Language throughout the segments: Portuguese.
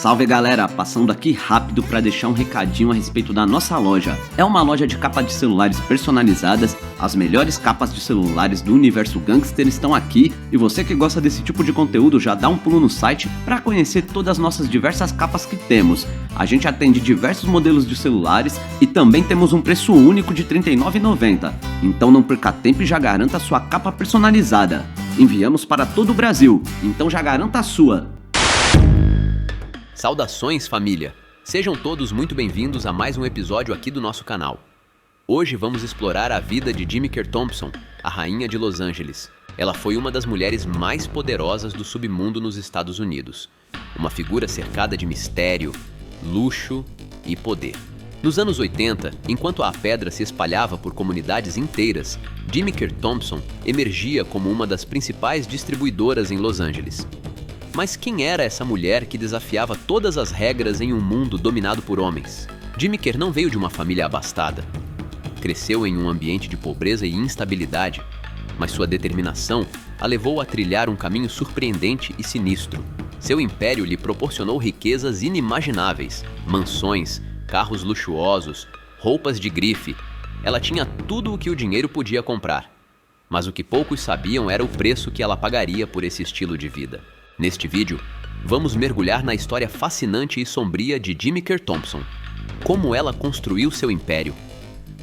Salve galera, passando aqui rápido para deixar um recadinho a respeito da nossa loja. É uma loja de capa de celulares personalizadas, as melhores capas de celulares do universo gangster estão aqui e você que gosta desse tipo de conteúdo já dá um pulo no site para conhecer todas as nossas diversas capas que temos. A gente atende diversos modelos de celulares e também temos um preço único de R$ 39,90, então não perca tempo e já garanta a sua capa personalizada. Enviamos para todo o Brasil, então já garanta a sua. Saudações, família! Sejam todos muito bem-vindos a mais um episódio aqui do nosso canal. Hoje vamos explorar a vida de Jimiker Thompson, a rainha de Los Angeles. Ela foi uma das mulheres mais poderosas do submundo nos Estados Unidos. Uma figura cercada de mistério, luxo e poder. Nos anos 80, enquanto a pedra se espalhava por comunidades inteiras, Jimiker Thompson emergia como uma das principais distribuidoras em Los Angeles. Mas quem era essa mulher que desafiava todas as regras em um mundo dominado por homens? Jimiker não veio de uma família abastada. Cresceu em um ambiente de pobreza e instabilidade, mas sua determinação a levou a trilhar um caminho surpreendente e sinistro. Seu império lhe proporcionou riquezas inimagináveis, mansões, carros luxuosos, roupas de grife. Ela tinha tudo o que o dinheiro podia comprar. Mas o que poucos sabiam era o preço que ela pagaria por esse estilo de vida. Neste vídeo, vamos mergulhar na história fascinante e sombria de Jimiker Thompson. Como ela construiu seu império,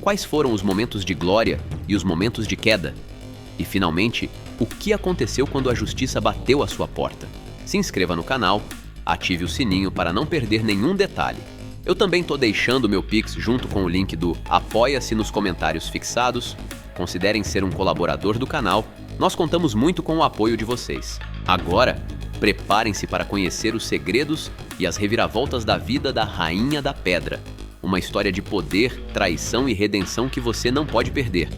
quais foram os momentos de glória e os momentos de queda, e finalmente, o que aconteceu quando a justiça bateu à sua porta. Se inscreva no canal, ative o sininho para não perder nenhum detalhe. Eu também tô deixando meu Pix junto com o link do Apoia-se nos comentários fixados. Considerem ser um colaborador do canal, nós contamos muito com o apoio de vocês. Agora, preparem-se para conhecer os segredos e as reviravoltas da vida da Rainha da Pedra. Uma história de poder, traição e redenção que você não pode perder.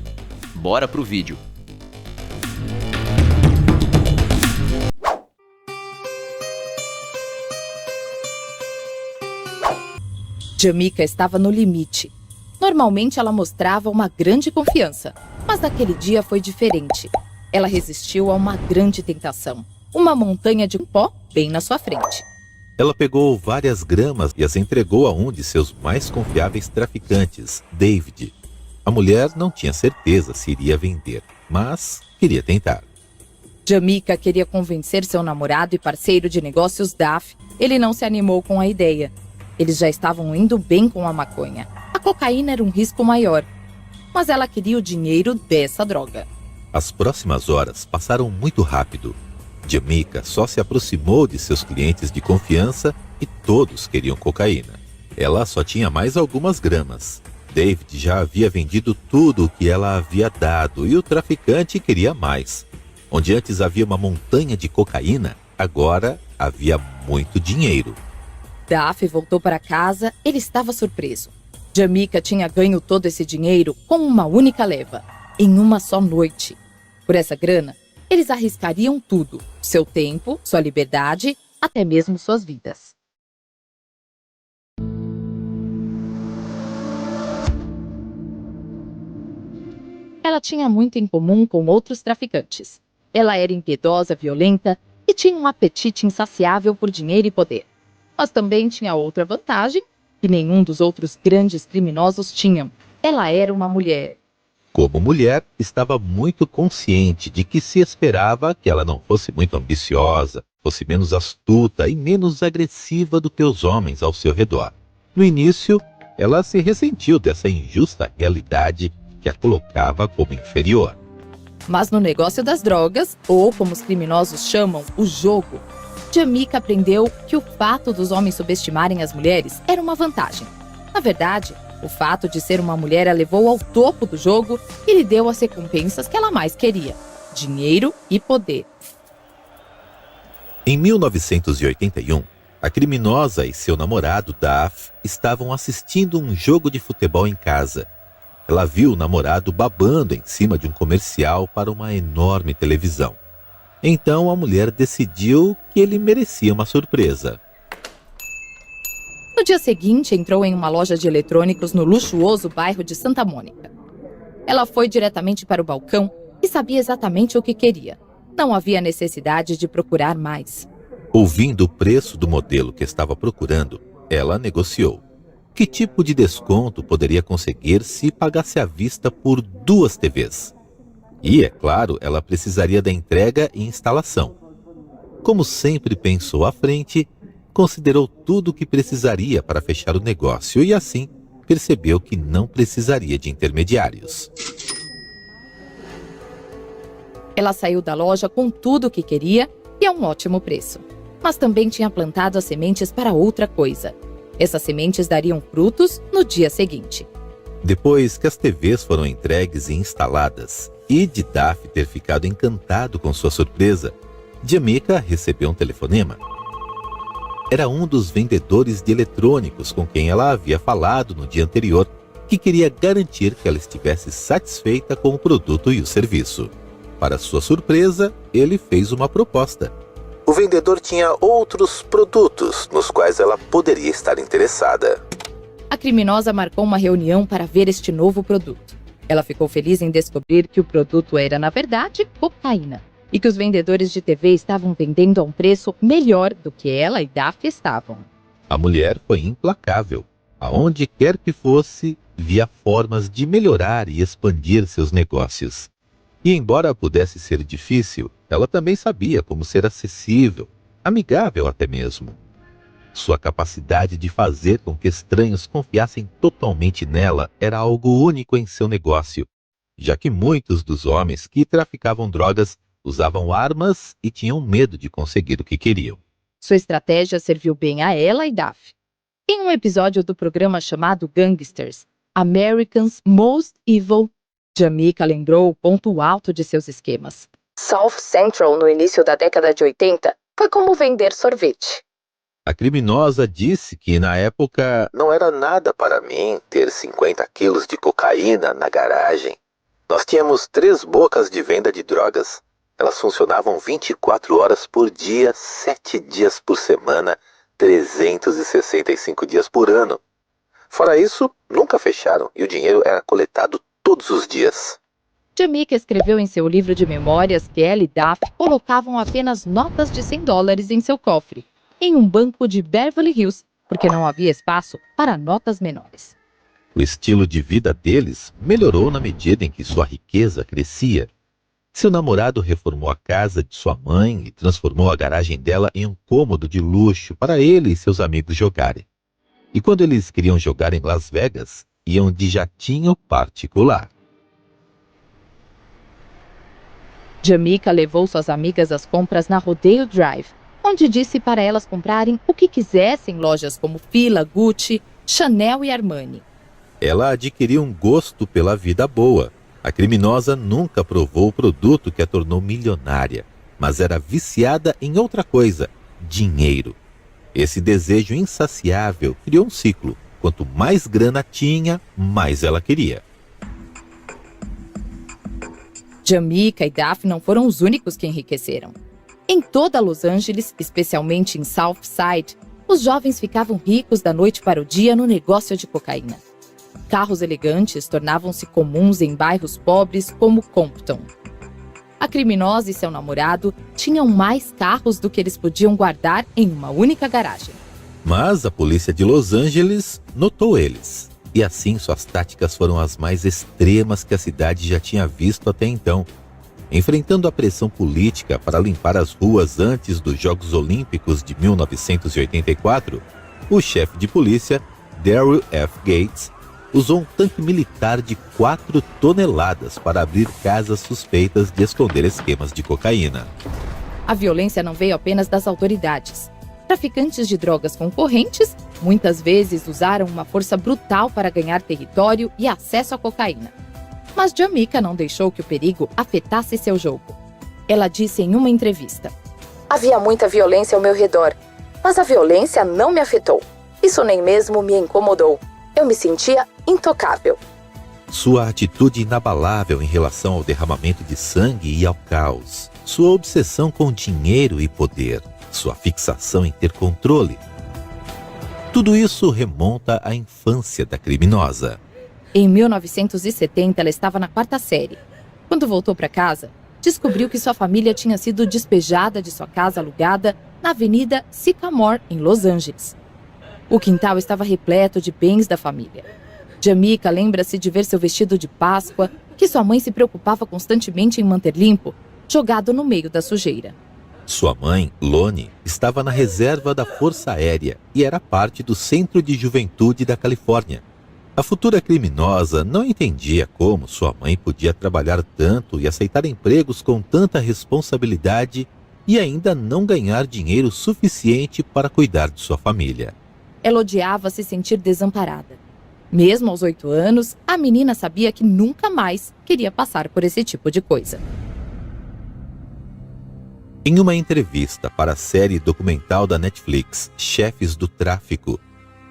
Bora pro vídeo! Jimiker estava no limite. Normalmente ela mostrava uma grande confiança, mas naquele dia foi diferente. Ela resistiu a uma grande tentação. Uma montanha de pó bem na sua frente. Ela pegou várias gramas e as entregou a um de seus mais confiáveis traficantes, David. A mulher não tinha certeza se iria vender, mas queria tentar. Jimiker queria convencer seu namorado e parceiro de negócios, Duff. Ele não se animou com a ideia. Eles já estavam indo bem com a maconha. A cocaína era um risco maior, mas ela queria o dinheiro dessa droga. As próximas horas passaram muito rápido. Jimiker só se aproximou de seus clientes de confiança e todos queriam cocaína. Ela só tinha mais algumas gramas. David já havia vendido tudo o que ela havia dado e o traficante queria mais. Onde antes havia uma montanha de cocaína, agora havia muito dinheiro. Duff voltou para casa, ele estava surpreso. Jimiker tinha ganho todo esse dinheiro com uma única leva, em uma só noite. Por essa grana, eles arriscariam tudo, seu tempo, sua liberdade, até mesmo suas vidas. Ela tinha muito em comum com outros traficantes. Ela era impiedosa, violenta e tinha um apetite insaciável por dinheiro e poder. Mas também tinha outra vantagem que nenhum dos outros grandes criminosos tinham. Ela era uma mulher. Como mulher, estava muito consciente de que se esperava que ela não fosse muito ambiciosa, fosse menos astuta e menos agressiva do que os homens ao seu redor. No início, ela se ressentiu dessa injusta realidade que a colocava como inferior. Mas no negócio das drogas, ou como os criminosos chamam, o jogo, Jimiker aprendeu que o fato dos homens subestimarem as mulheres era uma vantagem. Na verdade, o fato de ser uma mulher a levou ao topo do jogo e lhe deu as recompensas que ela mais queria: dinheiro e poder. Em 1981, a criminosa e seu namorado, Duff, estavam assistindo um jogo de futebol em casa. Ela viu o namorado babando em cima de um comercial para uma enorme televisão. Então a mulher decidiu que ele merecia uma surpresa. No dia seguinte, entrou em uma loja de eletrônicos no luxuoso bairro de Santa Mônica. Ela foi diretamente para o balcão e sabia exatamente o que queria. Não havia necessidade de procurar mais. Ouvindo o preço do modelo que estava procurando, ela negociou. Que tipo de desconto poderia conseguir se pagasse à vista por 2 TVs? E, é claro, ela precisaria da entrega e instalação. Como sempre pensou à frente, considerou tudo o que precisaria para fechar o negócio e, assim, percebeu que não precisaria de intermediários. Ela saiu da loja com tudo o que queria e a um ótimo preço. Mas também tinha plantado as sementes para outra coisa. Essas sementes dariam frutos no dia seguinte. Depois que as TVs foram entregues e instaladas, e de Duffy ter ficado encantado com sua surpresa, Jamaica recebeu um telefonema. Era um dos vendedores de eletrônicos com quem ela havia falado no dia anterior, que queria garantir que ela estivesse satisfeita com o produto e o serviço. Para sua surpresa, ele fez uma proposta. O vendedor tinha outros produtos nos quais ela poderia estar interessada. A criminosa marcou uma reunião para ver este novo produto. Ela ficou feliz em descobrir que o produto era, na verdade, cocaína. E que os vendedores de TV estavam vendendo a um preço melhor do que ela e Duffy estavam. A mulher foi implacável. Aonde quer que fosse, via formas de melhorar e expandir seus negócios. E embora pudesse ser difícil, ela também sabia como ser acessível, amigável até mesmo. Sua capacidade de fazer com que estranhos confiassem totalmente nela era algo único em seu negócio, já que muitos dos homens que traficavam drogas usavam armas e tinham medo de conseguir o que queriam. Sua estratégia serviu bem a ela e Duffy. Em um episódio do programa chamado Gangsters, America's Most Evil, Jamaica lembrou o ponto alto de seus esquemas. South Central, no início da década de 80, foi como vender sorvete. A criminosa disse que, na época, não era nada para mim ter 50 quilos de cocaína na garagem. Nós tínhamos 3 bocas de venda de drogas. Elas funcionavam 24 horas por dia, 7 dias por semana, 365 dias por ano. Fora isso, nunca fecharam e o dinheiro era coletado todos os dias. Jamaica escreveu em seu livro de memórias que ela e Duffy colocavam apenas notas de $100 em seu cofre, em um banco de Beverly Hills, porque não havia espaço para notas menores. O estilo de vida deles melhorou na medida em que sua riqueza crescia. Seu namorado reformou a casa de sua mãe e transformou a garagem dela em um cômodo de luxo para ele e seus amigos jogarem. E quando eles queriam jogar em Las Vegas, iam de jatinho particular. Jamaica levou suas amigas às compras na Rodeo Drive, onde disse para elas comprarem o que quisessem em lojas como Fila, Gucci, Chanel e Armani. Ela adquiriu um gosto pela vida boa. A criminosa nunca provou o produto que a tornou milionária, mas era viciada em outra coisa: dinheiro. Esse desejo insaciável criou um ciclo. Quanto mais grana tinha, mais ela queria. Jamaica e Duffy não foram os únicos que enriqueceram. Em toda Los Angeles, especialmente em South Side, os jovens ficavam ricos da noite para o dia no negócio de cocaína. Carros elegantes tornavam-se comuns em bairros pobres como Compton. A criminosa e seu namorado tinham mais carros do que eles podiam guardar em uma única garagem. Mas a polícia de Los Angeles notou eles. E assim suas táticas foram as mais extremas que a cidade já tinha visto até então. Enfrentando a pressão política para limpar as ruas antes dos Jogos Olímpicos de 1984, o chefe de polícia, Daryl F. Gates, usou um tanque militar de 4 toneladas para abrir casas suspeitas de esconder esquemas de cocaína. A violência não veio apenas das autoridades. Traficantes de drogas concorrentes muitas vezes usaram uma força brutal para ganhar território e acesso à cocaína. Mas Jamaica não deixou que o perigo afetasse seu jogo. Ela disse em uma entrevista: "Havia muita violência ao meu redor, mas a violência não me afetou. Isso nem mesmo me incomodou. Eu me sentia intocável." Sua atitude inabalável em relação ao derramamento de sangue e ao caos, sua obsessão com dinheiro e poder, sua fixação em ter controle. Tudo isso remonta à infância da criminosa. Em 1970, ela estava na 4ª série. Quando voltou para casa, descobriu que sua família tinha sido despejada de sua casa alugada na Avenida Sycamore, em Los Angeles. O quintal estava repleto de bens da família. Jamaica lembra-se de ver seu vestido de Páscoa, que sua mãe se preocupava constantemente em manter limpo, jogado no meio da sujeira. Sua mãe, Lonnie, estava na reserva da Força Aérea e era parte do Centro de Juventude da Califórnia. A futura criminosa não entendia como sua mãe podia trabalhar tanto e aceitar empregos com tanta responsabilidade e ainda não ganhar dinheiro suficiente para cuidar de sua família. Ela odiava se sentir desamparada. Mesmo aos 8 anos, a menina sabia que nunca mais queria passar por esse tipo de coisa. Em uma entrevista para a série documental da Netflix, Chefes do Tráfico,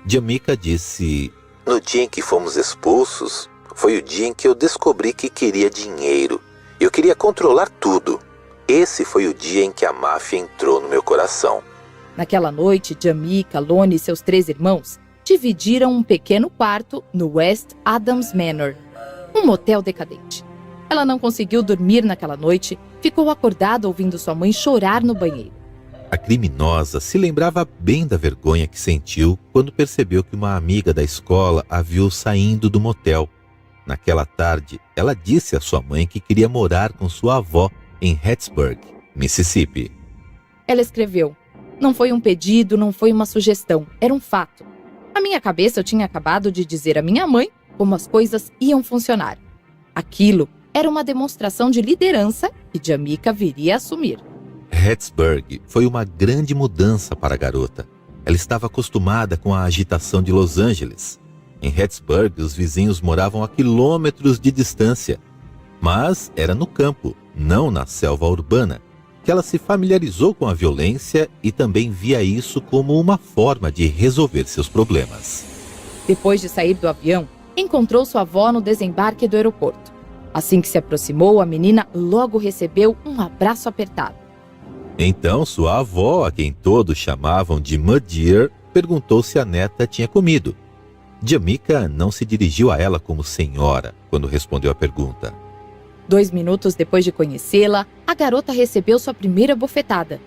Jamaica disse: "No dia em que fomos expulsos, foi o dia em que eu descobri que queria dinheiro. Eu queria controlar tudo. Esse foi o dia em que a máfia entrou no meu coração." Naquela noite, Jamaica, Lonnie e seus 3 irmãos dividiram um pequeno quarto no West Adams Manor, um motel decadente. Ela não conseguiu dormir naquela noite, ficou acordada ouvindo sua mãe chorar no banheiro. A criminosa se lembrava bem da vergonha que sentiu quando percebeu que uma amiga da escola a viu saindo do motel. Naquela tarde, ela disse à sua mãe que queria morar com sua avó em Hattiesburg, Mississippi. Ela escreveu: "Não foi um pedido, não foi uma sugestão, era um fato. Na minha cabeça eu tinha acabado de dizer à minha mãe como as coisas iam funcionar. Aquilo era uma demonstração de liderança que Jamaica viria a assumir." Hattiesburg foi uma grande mudança para a garota. Ela estava acostumada com a agitação de Los Angeles. Em Hattiesburg, os vizinhos moravam a quilômetros de distância. Mas era no campo, não na selva urbana, que ela se familiarizou com a violência e também via isso como uma forma de resolver seus problemas. Depois de sair do avião, encontrou sua avó no desembarque do aeroporto. Assim que se aproximou, a menina logo recebeu um abraço apertado. Então sua avó, a quem todos chamavam de Muddear, perguntou se a neta tinha comido. Jamaica não se dirigiu a ela como senhora quando respondeu a pergunta. 2 minutos depois de conhecê-la, a garota recebeu sua primeira bofetada.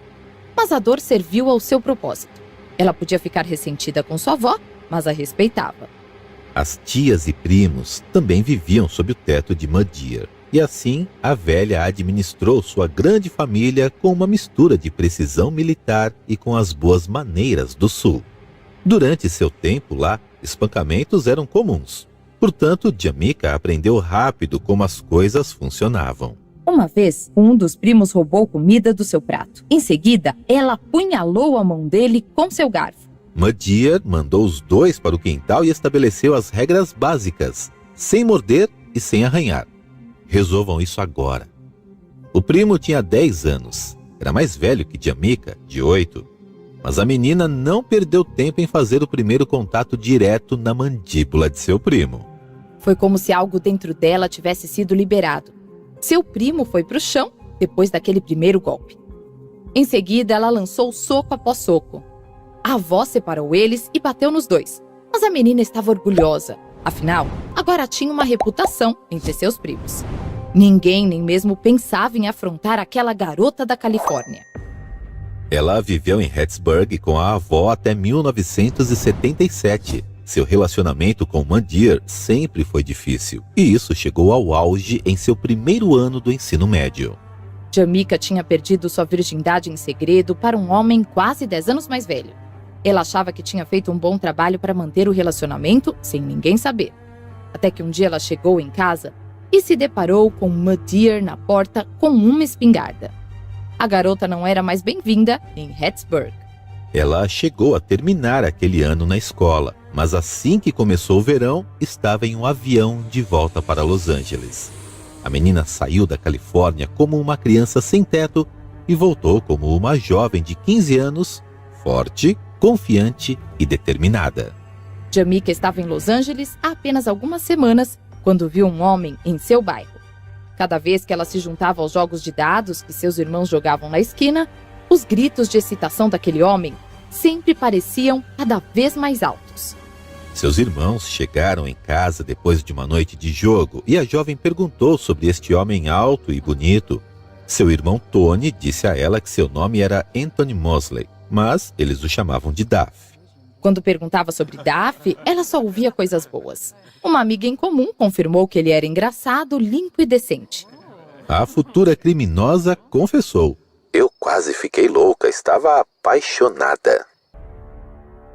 Mas a dor serviu ao seu propósito. Ela podia ficar ressentida com sua avó, mas a respeitava. As tias e primos também viviam sob o teto de Muddear. E assim, a velha administrou sua grande família com uma mistura de precisão militar e com as boas maneiras do Sul. Durante seu tempo lá, espancamentos eram comuns. Portanto, Jamaica aprendeu rápido como as coisas funcionavam. Uma vez, um dos primos roubou comida do seu prato. Em seguida, ela apunhalou a mão dele com seu garfo. Muddear mandou os 2 para o quintal e estabeleceu as regras básicas, sem morder e sem arranhar. Resolvam isso agora. O primo tinha 10 anos. Era mais velho que Jamaica, de 8. Mas a menina não perdeu tempo em fazer o primeiro contato direto na mandíbula de seu primo. Foi como se algo dentro dela tivesse sido liberado. Seu primo foi para o chão depois daquele primeiro golpe. Em seguida, ela lançou soco após soco. A avó separou eles e bateu nos 2. Mas a menina estava orgulhosa. Afinal, agora tinha uma reputação entre seus primos. Ninguém nem mesmo pensava em afrontar aquela garota da Califórnia. Ela viveu em Hattiesburg com a avó até 1977. Seu relacionamento com Muddear sempre foi difícil, e isso chegou ao auge em seu primeiro ano do ensino médio. Jamaica tinha perdido sua virgindade em segredo para um homem quase 10 anos mais velho. Ela achava que tinha feito um bom trabalho para manter o relacionamento sem ninguém saber. Até que um dia ela chegou em casa e se deparou com Muddear na porta com uma espingarda. A garota não era mais bem-vinda em Hattiesburg. Ela chegou a terminar aquele ano na escola, mas assim que começou o verão, estava em um avião de volta para Los Angeles. A menina saiu da Califórnia como uma criança sem teto e voltou como uma jovem de 15 anos, forte, confiante e determinada. Jamaica estava em Los Angeles há apenas algumas semanas quando viu um homem em seu bairro. Cada vez que ela se juntava aos jogos de dados que seus irmãos jogavam na esquina, os gritos de excitação daquele homem sempre pareciam cada vez mais altos. Seus irmãos chegaram em casa depois de uma noite de jogo e a jovem perguntou sobre este homem alto e bonito. Seu irmão Tony disse a ela que seu nome era Anthony Mosley mas eles o chamavam de Duff. Quando perguntava sobre Duff, ela só ouvia coisas boas. Uma amiga em comum confirmou que ele era engraçado, limpo e decente. A futura criminosa confessou: "Eu quase fiquei louca, estava apaixonada."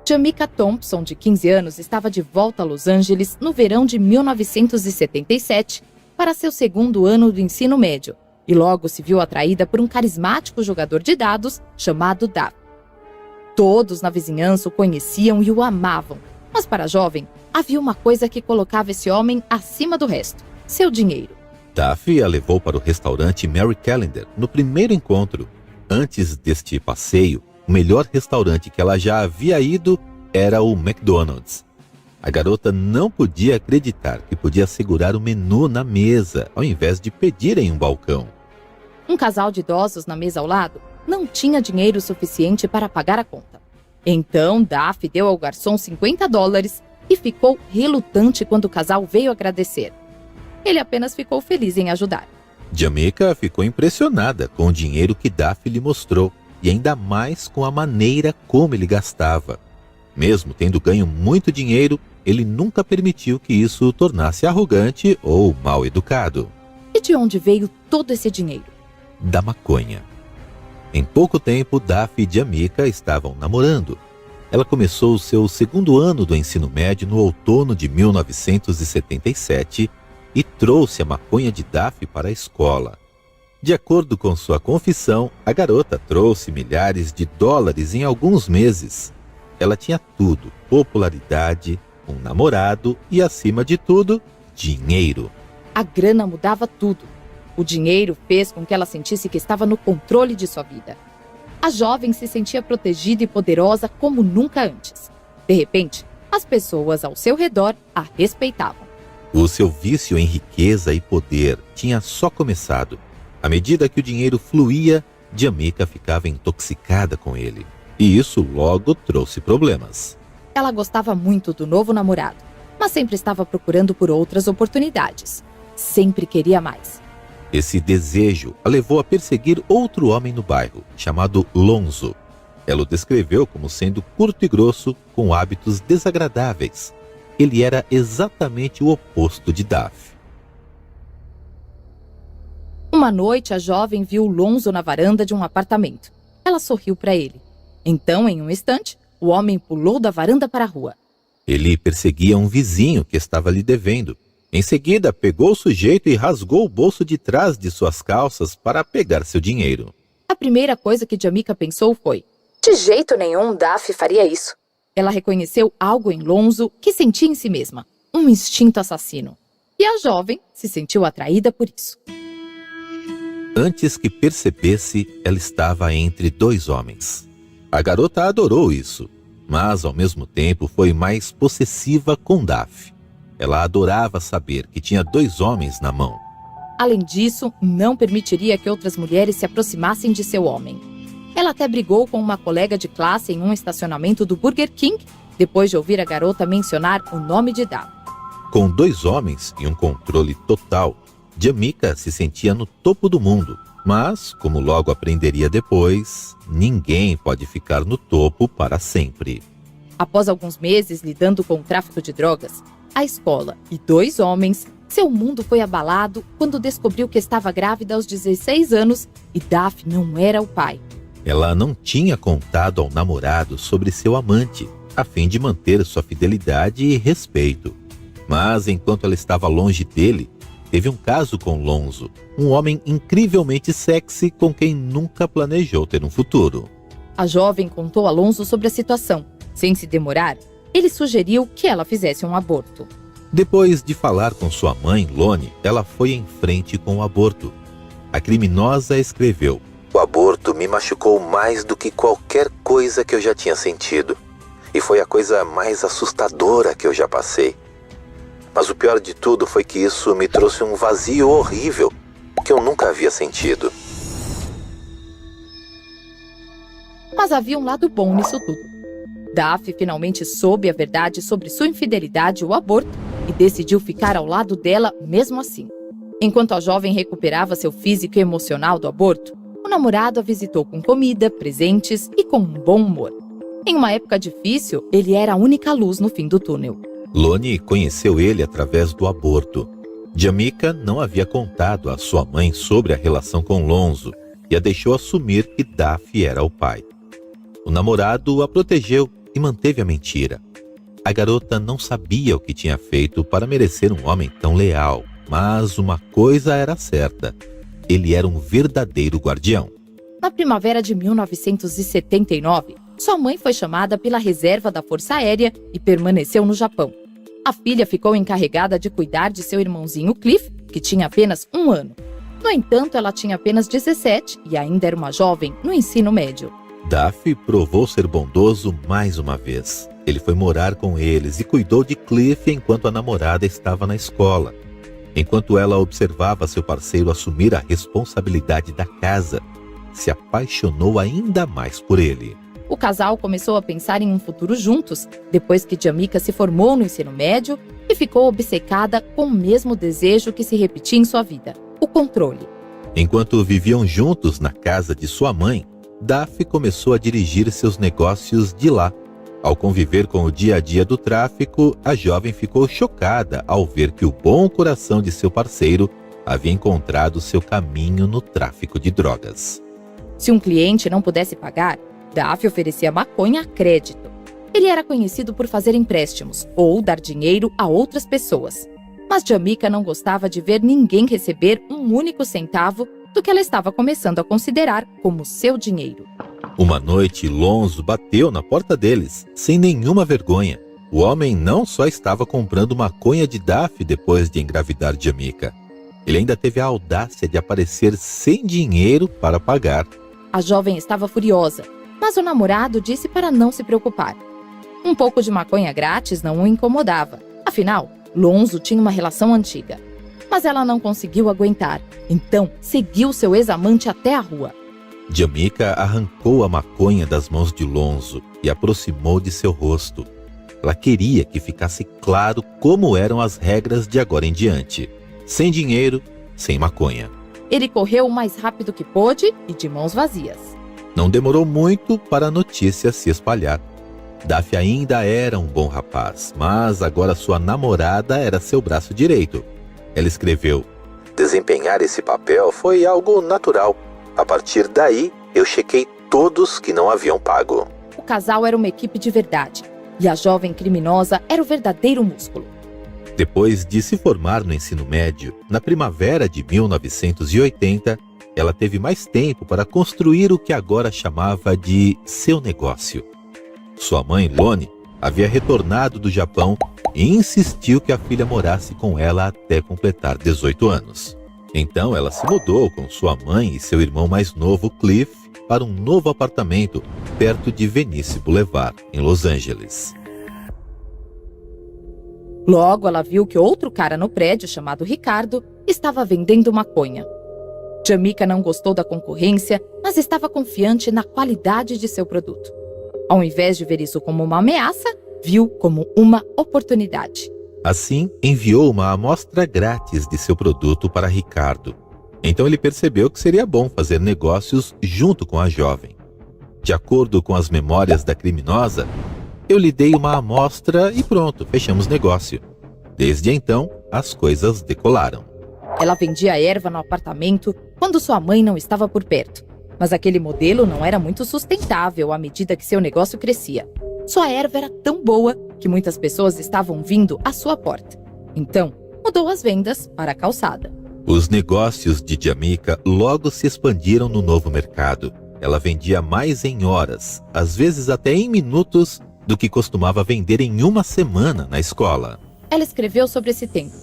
Jamaica Thompson, de 15 anos, estava de volta a Los Angeles no verão de 1977 para seu segundo ano do ensino médio e logo se viu atraída por um carismático jogador de dados chamado Duff. Todos na vizinhança o conheciam e o amavam, mas para a jovem havia uma coisa que colocava esse homem acima do resto: seu dinheiro. Duff a levou para o restaurante Mary Callender no primeiro encontro. Antes deste passeio, o melhor restaurante que ela já havia ido era o McDonald's. A garota não podia acreditar que podia segurar o menu na mesa, ao invés de pedir em um balcão. Um casal de idosos na mesa ao lado não tinha dinheiro suficiente para pagar a conta. Então, Duff deu ao garçom $50 e ficou relutante quando o casal veio agradecer. Ele apenas ficou feliz em ajudar. Jamaica ficou impressionada com o dinheiro que Duff lhe mostrou e ainda mais com a maneira como ele gastava. Mesmo tendo ganho muito dinheiro, ele nunca permitiu que isso o tornasse arrogante ou mal educado. E de onde veio todo esse dinheiro? Da maconha. Em pouco tempo, Duff e Jamaica estavam namorando. Ela começou o seu segundo ano do ensino médio no outono de 1977 e trouxe a maconha de Duff para a escola. De acordo com sua confissão, a garota trouxe milhares de dólares em alguns meses. Ela tinha tudo: popularidade, um namorado e, acima de tudo, dinheiro. A grana mudava tudo. O dinheiro fez com que ela sentisse que estava no controle de sua vida. A jovem se sentia protegida e poderosa como nunca antes. De repente, as pessoas ao seu redor a respeitavam. O seu vício em riqueza e poder tinha só começado. À medida que o dinheiro fluía, Jamaica ficava intoxicada com ele. E isso logo trouxe problemas. Ela gostava muito do novo namorado, mas sempre estava procurando por outras oportunidades. Sempre queria mais. Esse desejo a levou a perseguir outro homem no bairro, chamado Lonzo. Ela o descreveu como sendo curto e grosso, com hábitos desagradáveis. Ele era exatamente o oposto de Duff. Uma noite, a jovem viu Lonzo na varanda de um apartamento. Ela sorriu para ele. Então, em um instante, o homem pulou da varanda para a rua. Ele perseguia um vizinho que estava lhe devendo. Em seguida, pegou o sujeito e rasgou o bolso de trás de suas calças para pegar seu dinheiro. A primeira coisa que Jamaica pensou foi: de jeito nenhum Duff faria isso. Ela reconheceu algo em Lonzo que sentia em si mesma, um instinto assassino. E a jovem se sentiu atraída por isso. Antes que percebesse, ela estava entre dois homens. A garota adorou isso, mas ao mesmo tempo foi mais possessiva com Duff. Ela adorava saber que tinha dois homens na mão. Além disso, não permitiria que outras mulheres se aproximassem de seu homem. Ela até brigou com uma colega de classe em um estacionamento do Burger King, depois de ouvir a garota mencionar o nome de Duff. Com dois homens e um controle total, Jamaica se sentia no topo do mundo. Mas, como logo aprenderia depois, ninguém pode ficar no topo para sempre. Após alguns meses lidando com o tráfico de drogas, a escola e dois homens, seu mundo foi abalado quando descobriu que estava grávida aos 16 anos e Duff não era o pai. Ela não tinha contado ao namorado sobre seu amante, a fim de manter sua fidelidade e respeito. Mas enquanto ela estava longe dele, teve um caso com Lonzo, um homem incrivelmente sexy com quem nunca planejou ter um futuro. A jovem contou a Lonzo sobre a situação. Sem se demorar, ele sugeriu que ela fizesse um aborto. Depois de falar com sua mãe, Lone, ela foi em frente com o aborto. A criminosa escreveu: "O aborto me machucou mais do que qualquer coisa que eu já tinha sentido. E foi a coisa mais assustadora que eu já passei. Mas o pior de tudo foi que isso me trouxe um vazio horrível que eu nunca havia sentido." Mas havia um lado bom nisso tudo. Duff finalmente soube a verdade sobre sua infidelidade e o aborto e decidiu ficar ao lado dela mesmo assim. Enquanto a jovem recuperava seu físico e emocional do aborto, o namorado a visitou com comida, presentes e com um bom humor. Em uma época difícil, ele era a única luz no fim do túnel. Lonnie conheceu ele através do aborto. Jamaica não havia contado à sua mãe sobre a relação com Lonzo e a deixou assumir que Daffy era o pai. O namorado a protegeu e manteve a mentira. A garota não sabia o que tinha feito para merecer um homem tão leal, mas uma coisa era certa: ele era um verdadeiro guardião. Na primavera de 1979, sua mãe foi chamada pela reserva da Força Aérea e permaneceu no Japão. A filha ficou encarregada de cuidar de seu irmãozinho Cliff, que tinha apenas 1 ano. No entanto, ela tinha apenas 17 e ainda era uma jovem no ensino médio. Daffy provou ser bondoso mais uma vez. Ele foi morar com eles e cuidou de Cliff enquanto a namorada estava na escola. Enquanto ela observava seu parceiro assumir a responsabilidade da casa, se apaixonou ainda mais por ele. O casal começou a pensar em um futuro juntos, depois que Jamaica se formou no ensino médio e ficou obcecada com o mesmo desejo que se repetia em sua vida: o controle. Enquanto viviam juntos na casa de sua mãe, Daffy começou a dirigir seus negócios de lá. Ao conviver com o dia a dia do tráfico, a jovem ficou chocada ao ver que o bom coração de seu parceiro havia encontrado seu caminho no tráfico de drogas. Se um cliente não pudesse pagar, Daffy oferecia maconha a crédito. Ele era conhecido por fazer empréstimos ou dar dinheiro a outras pessoas. Mas Jamaica não gostava de ver ninguém receber um único centavo do que ela estava começando a considerar como seu dinheiro. Uma noite, Lonzo bateu na porta deles, sem nenhuma vergonha. O homem não só estava comprando maconha de Daffy depois de engravidar Jamaica. Ele ainda teve a audácia de aparecer sem dinheiro para pagar. A jovem estava furiosa, mas o namorado disse para não se preocupar. Um pouco de maconha grátis não o incomodava. Afinal, Lonzo tinha uma relação antiga. Mas ela não conseguiu aguentar, então seguiu seu ex-amante até a rua. Jamaica arrancou a maconha das mãos de Lonzo e aproximou de seu rosto. Ela queria que ficasse claro como eram as regras de agora em diante. Sem dinheiro, sem maconha. Ele correu o mais rápido que pôde e de mãos vazias. Não demorou muito para a notícia se espalhar. Daffy ainda era um bom rapaz, mas agora sua namorada era seu braço direito. Ela escreveu: "Desempenhar esse papel foi algo natural. A partir daí, eu chequei todos que não haviam pago." O casal era uma equipe de verdade, e a jovem criminosa era o verdadeiro músculo. Depois de se formar no ensino médio, na primavera de 1980, ela teve mais tempo para construir o que agora chamava de seu negócio. Sua mãe, Lonnie, havia retornado do Japão e insistiu que a filha morasse com ela até completar 18 anos. Então ela se mudou com sua mãe e seu irmão mais novo, Cliff, para um novo apartamento perto de Venice Boulevard, em Los Angeles. Logo, ela viu que outro cara no prédio, chamado Ricardo, estava vendendo maconha. Jamaica não gostou da concorrência, mas estava confiante na qualidade de seu produto. Ao invés de ver isso como uma ameaça, viu como uma oportunidade. Assim, enviou uma amostra grátis de seu produto para Ricardo. Então ele percebeu que seria bom fazer negócios junto com a jovem. De acordo com as memórias da criminosa, "Eu lhe dei uma amostra e pronto, fechamos negócio." Desde então, as coisas decolaram. Ela vendia erva no apartamento quando sua mãe não estava por perto. Mas aquele modelo não era muito sustentável à medida que seu negócio crescia. Sua erva era tão boa que muitas pessoas estavam vindo à sua porta. Então, mudou as vendas para a calçada. Os negócios de Jamaica logo se expandiram no novo mercado. Ela vendia mais em horas, às vezes até em minutos, do que costumava vender em uma semana na escola. Ela escreveu sobre esse tempo.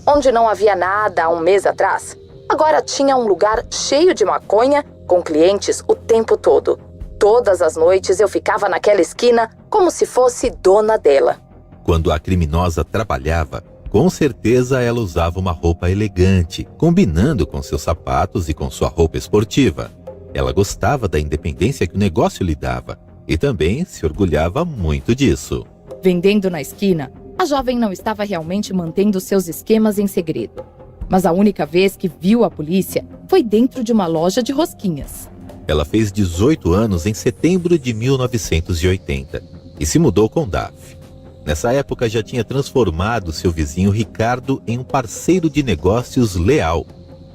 Onde não havia nada há um mês atrás, agora tinha um lugar cheio de maconha, com clientes o tempo todo. Todas as noites eu ficava naquela esquina como se fosse dona dela. Quando a criminosa trabalhava, com certeza ela usava uma roupa elegante, combinando com seus sapatos e com sua roupa esportiva. Ela gostava da independência que o negócio lhe dava e também se orgulhava muito disso. Vendendo na esquina, a jovem não estava realmente mantendo seus esquemas em segredo. Mas a única vez que viu a polícia foi dentro de uma loja de rosquinhas. Ela fez 18 anos em setembro de 1980 e se mudou com Daphne. Nessa época já tinha transformado seu vizinho Ricardo em um parceiro de negócios leal.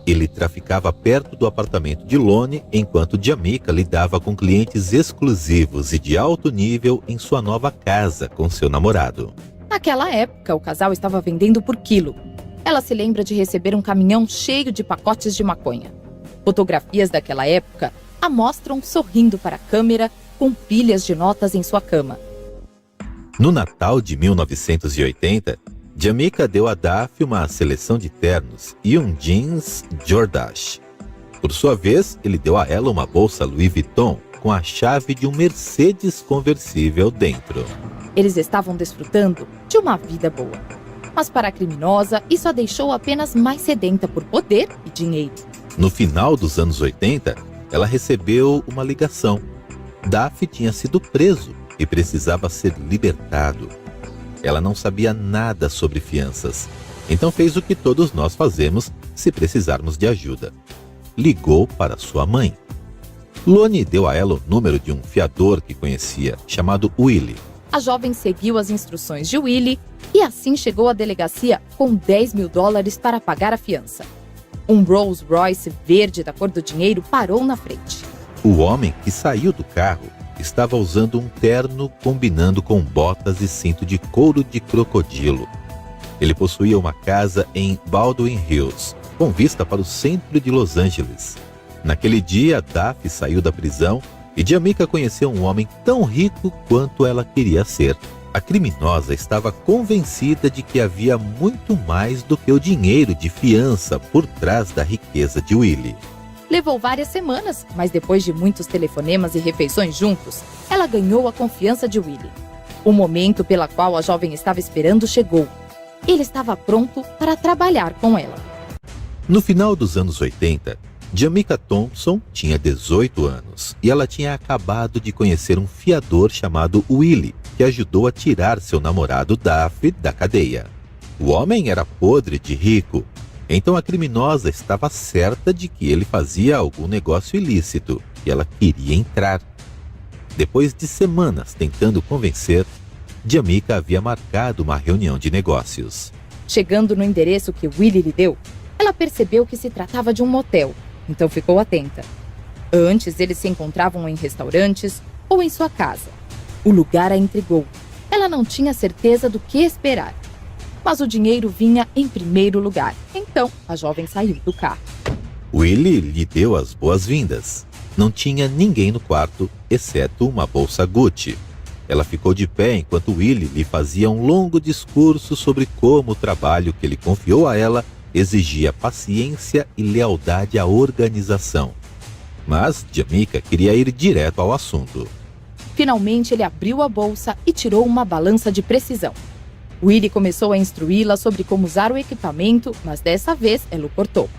Ele traficava perto do apartamento de Lone, enquanto Jamaica lidava com clientes exclusivos e de alto nível em sua nova casa com seu namorado. Naquela época, o casal estava vendendo por quilo. Ela se lembra de receber um caminhão cheio de pacotes de maconha. Fotografias daquela época a mostram sorrindo para a câmera com pilhas de notas em sua cama. No Natal de 1980, Jamaica deu a Daphne uma seleção de ternos e um jeans Jordache. Por sua vez, ele deu a ela uma bolsa Louis Vuitton com a chave de um Mercedes conversível dentro. Eles estavam desfrutando de uma vida boa. Mas para a criminosa, isso a deixou apenas mais sedenta por poder e dinheiro. No final dos anos 80, ela recebeu uma ligação. Daphne tinha sido preso e precisava ser libertado. Ela não sabia nada sobre fianças, então fez o que todos nós fazemos se precisarmos de ajuda. Ligou para sua mãe. Lone deu a ela o número de um fiador que conhecia, chamado Willie. A jovem seguiu as instruções de Willie e assim chegou à delegacia com $10 mil para pagar a fiança. Um Rolls Royce verde da cor do dinheiro parou na frente. O homem que saiu do carro estava usando um terno combinando com botas e cinto de couro de crocodilo. Ele possuía uma casa em Baldwin Hills, com vista para o centro de Los Angeles. Naquele dia, Daphne saiu da prisão e Jamaica conheceu um homem tão rico quanto ela queria ser. A criminosa estava convencida de que havia muito mais do que o dinheiro de fiança por trás da riqueza de Willie. Levou várias semanas, mas depois de muitos telefonemas e refeições juntos, ela ganhou a confiança de Willie. O momento pela qual a jovem estava esperando chegou. Ele estava pronto para trabalhar com ela. No final dos anos 80, Jamaica Thompson tinha 18 anos e ela tinha acabado de conhecer um fiador chamado Willie, que ajudou a tirar seu namorado Daphne da cadeia. O homem era podre de rico, então a criminosa estava certa de que ele fazia algum negócio ilícito e ela queria entrar. Depois de semanas tentando convencer, Jamaica havia marcado uma reunião de negócios. Chegando no endereço que Willie lhe deu, ela percebeu que se tratava de um motel, então ficou atenta. Antes, eles se encontravam em restaurantes ou em sua casa. O lugar a intrigou. Ela não tinha certeza do que esperar. Mas o dinheiro vinha em primeiro lugar. Então, a jovem saiu do carro. Willie lhe deu as boas-vindas. Não tinha ninguém no quarto, exceto uma bolsa Gucci. Ela ficou de pé enquanto Willie lhe fazia um longo discurso sobre como o trabalho que ele confiou a ela exigia paciência e lealdade à organização. Mas Jamaica queria ir direto ao assunto. Finalmente, ele abriu a bolsa e tirou uma balança de precisão. Willie começou a instruí-la sobre como usar o equipamento, mas dessa vez ela o cortou.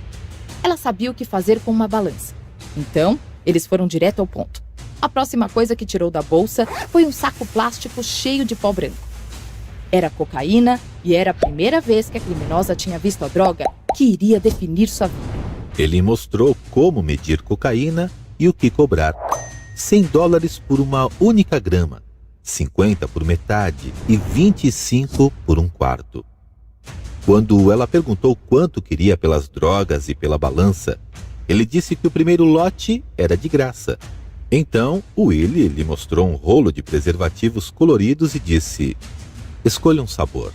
Ela sabia o que fazer com uma balança. Então, eles foram direto ao ponto. A próxima coisa que tirou da bolsa foi um saco plástico cheio de pó branco. Era cocaína e era a primeira vez que a criminosa tinha visto a droga que iria definir sua vida. Ele mostrou como medir cocaína e o que cobrar. $100 por uma única grama, 50 por metade e 25 por um quarto. Quando ela perguntou quanto queria pelas drogas e pela balança, ele disse que o primeiro lote era de graça. Então, Willie lhe mostrou um rolo de preservativos coloridos e disse: escolha um sabor.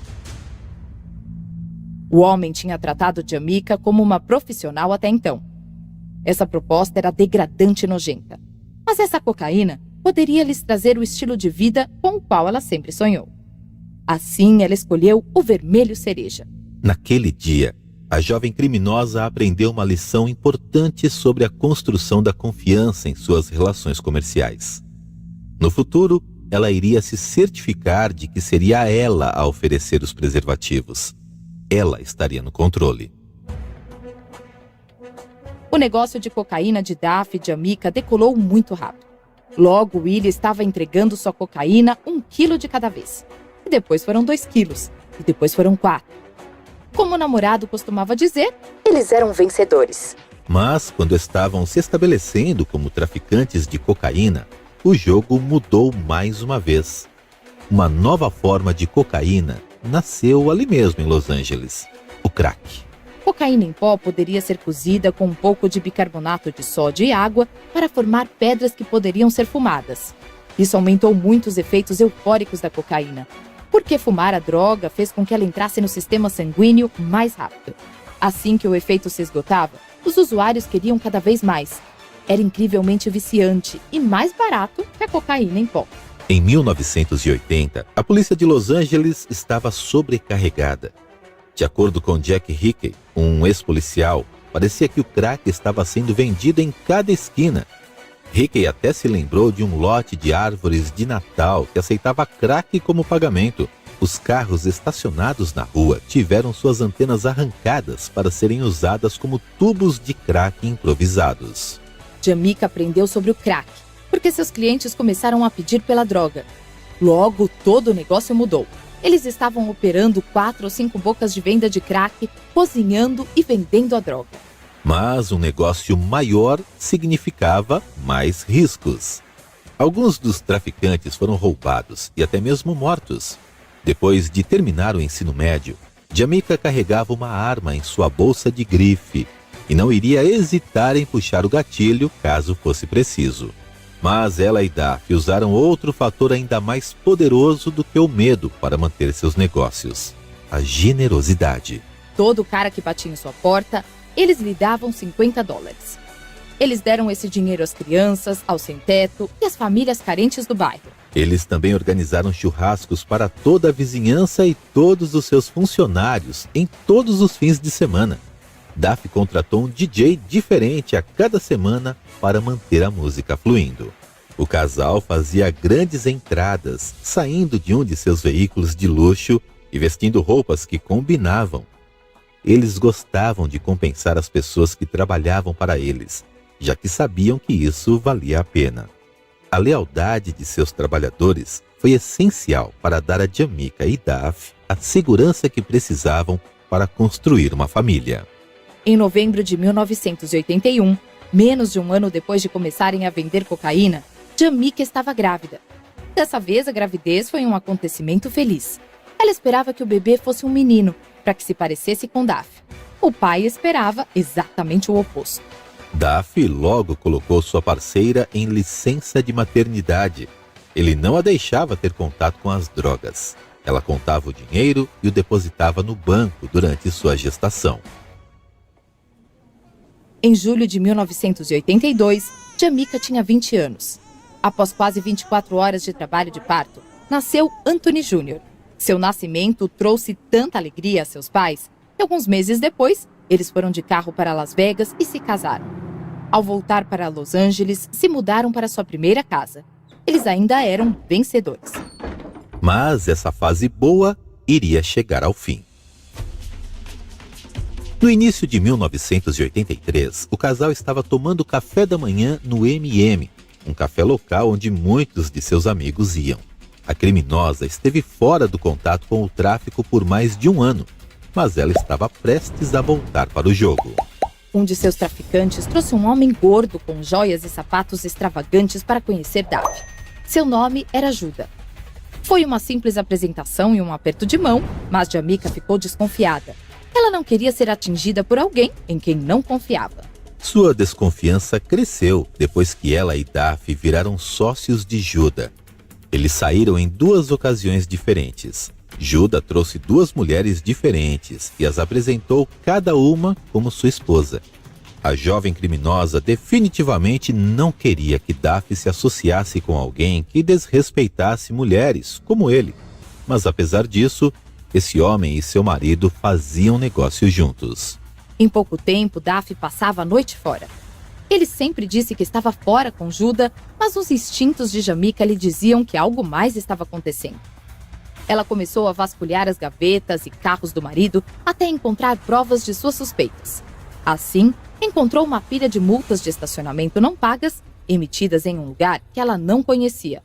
O homem tinha tratado Jamaica como uma profissional até então. Essa proposta era degradante e nojenta. Mas essa cocaína poderia lhes trazer o estilo de vida com o qual ela sempre sonhou. Assim, ela escolheu o vermelho cereja. Naquele dia, a jovem criminosa aprendeu uma lição importante sobre a construção da confiança em suas relações comerciais. No futuro, ela iria se certificar de que seria ela a oferecer os preservativos. Ela estaria no controle. O negócio de cocaína de Daphne e Jamaica decolou muito rápido. Logo, Willie estava entregando sua cocaína 1 quilo de cada vez. E depois foram 2 quilos. E depois foram 4. Como o namorado costumava dizer, eles eram vencedores. Mas, quando estavam se estabelecendo como traficantes de cocaína, o jogo mudou mais uma vez. Uma nova forma de cocaína nasceu ali mesmo em Los Angeles: o crack. Cocaína em pó poderia ser cozida com um pouco de bicarbonato de sódio e água para formar pedras que poderiam ser fumadas. Isso aumentou muito os efeitos eufóricos da cocaína, porque fumar a droga fez com que ela entrasse no sistema sanguíneo mais rápido. Assim que o efeito se esgotava, os usuários queriam cada vez mais. Era incrivelmente viciante e mais barato que a cocaína em pó. Em 1980, a polícia de Los Angeles estava sobrecarregada. De acordo com Jack Hickey, um ex-policial, parecia que o crack estava sendo vendido em cada esquina. Hickey até se lembrou de um lote de árvores de Natal que aceitava crack como pagamento. Os carros estacionados na rua tiveram suas antenas arrancadas para serem usadas como tubos de crack improvisados. Jamaica aprendeu sobre o crack, porque seus clientes começaram a pedir pela droga. Logo, todo o negócio mudou. Eles estavam operando 4 ou 5 bocas de venda de crack, cozinhando e vendendo a droga. Mas um negócio maior significava mais riscos. Alguns dos traficantes foram roubados e até mesmo mortos. Depois de terminar o ensino médio, Jamaica carregava uma arma em sua bolsa de grife e não iria hesitar em puxar o gatilho caso fosse preciso. Mas ela e Daphne usaram outro fator ainda mais poderoso do que o medo para manter seus negócios: a generosidade. Todo cara que batia em sua porta, eles lhe davam $50. Eles deram esse dinheiro às crianças, aos sem-teto e às famílias carentes do bairro. Eles também organizaram churrascos para toda a vizinhança e todos os seus funcionários em todos os fins de semana. Daphne contratou um DJ diferente a cada semana para manter a música fluindo. O casal fazia grandes entradas, saindo de um de seus veículos de luxo e vestindo roupas que combinavam. Eles gostavam de compensar as pessoas que trabalhavam para eles, já que sabiam que isso valia a pena. A lealdade de seus trabalhadores foi essencial para dar a Jamaica e Daphne a segurança que precisavam para construir uma família. Em novembro de 1981, menos de um ano depois de começarem a vender cocaína, Jamaica estava grávida. Dessa vez, a gravidez foi um acontecimento feliz. Ela esperava que o bebê fosse um menino, para que se parecesse com Daphne. O pai esperava exatamente o oposto. Daphne logo colocou sua parceira em licença de maternidade. Ele não a deixava ter contato com as drogas. Ela contava o dinheiro e o depositava no banco durante sua gestação. Em julho de 1982, Jamaica tinha 20 anos. Após quase 24 horas de trabalho de parto, nasceu Anthony Jr. Seu nascimento trouxe tanta alegria a seus pais que alguns meses depois, eles foram de carro para Las Vegas e se casaram. Ao voltar para Los Angeles, se mudaram para sua primeira casa. Eles ainda eram vencedores. Mas essa fase boa iria chegar ao fim. No início de 1983, o casal estava tomando café da manhã no M&M, um café local onde muitos de seus amigos iam. A criminosa esteve fora do contato com o tráfico por mais de um ano, mas ela estava prestes a voltar para o jogo. Um de seus traficantes trouxe um homem gordo com joias e sapatos extravagantes para conhecer Daphne. Seu nome era Judah. Foi uma simples apresentação e um aperto de mão, mas Jamaica ficou desconfiada. Ela não queria ser atingida por alguém em quem não confiava. Sua desconfiança cresceu depois que ela e Daphne viraram sócios de Judah. Eles saíram em 2 ocasiões diferentes. Judah trouxe 2 mulheres diferentes e as apresentou cada uma como sua esposa. A jovem criminosa definitivamente não queria que Daphne se associasse com alguém que desrespeitasse mulheres como ele. Mas apesar disso, esse homem e seu marido faziam negócio juntos. Em pouco tempo, Daphne passava a noite fora. Ele sempre disse que estava fora com Judah, mas os instintos de Jamaica lhe diziam que algo mais estava acontecendo. Ela começou a vasculhar as gavetas e carros do marido até encontrar provas de suas suspeitas. Assim, encontrou uma pilha de multas de estacionamento não pagas, emitidas em um lugar que ela não conhecia.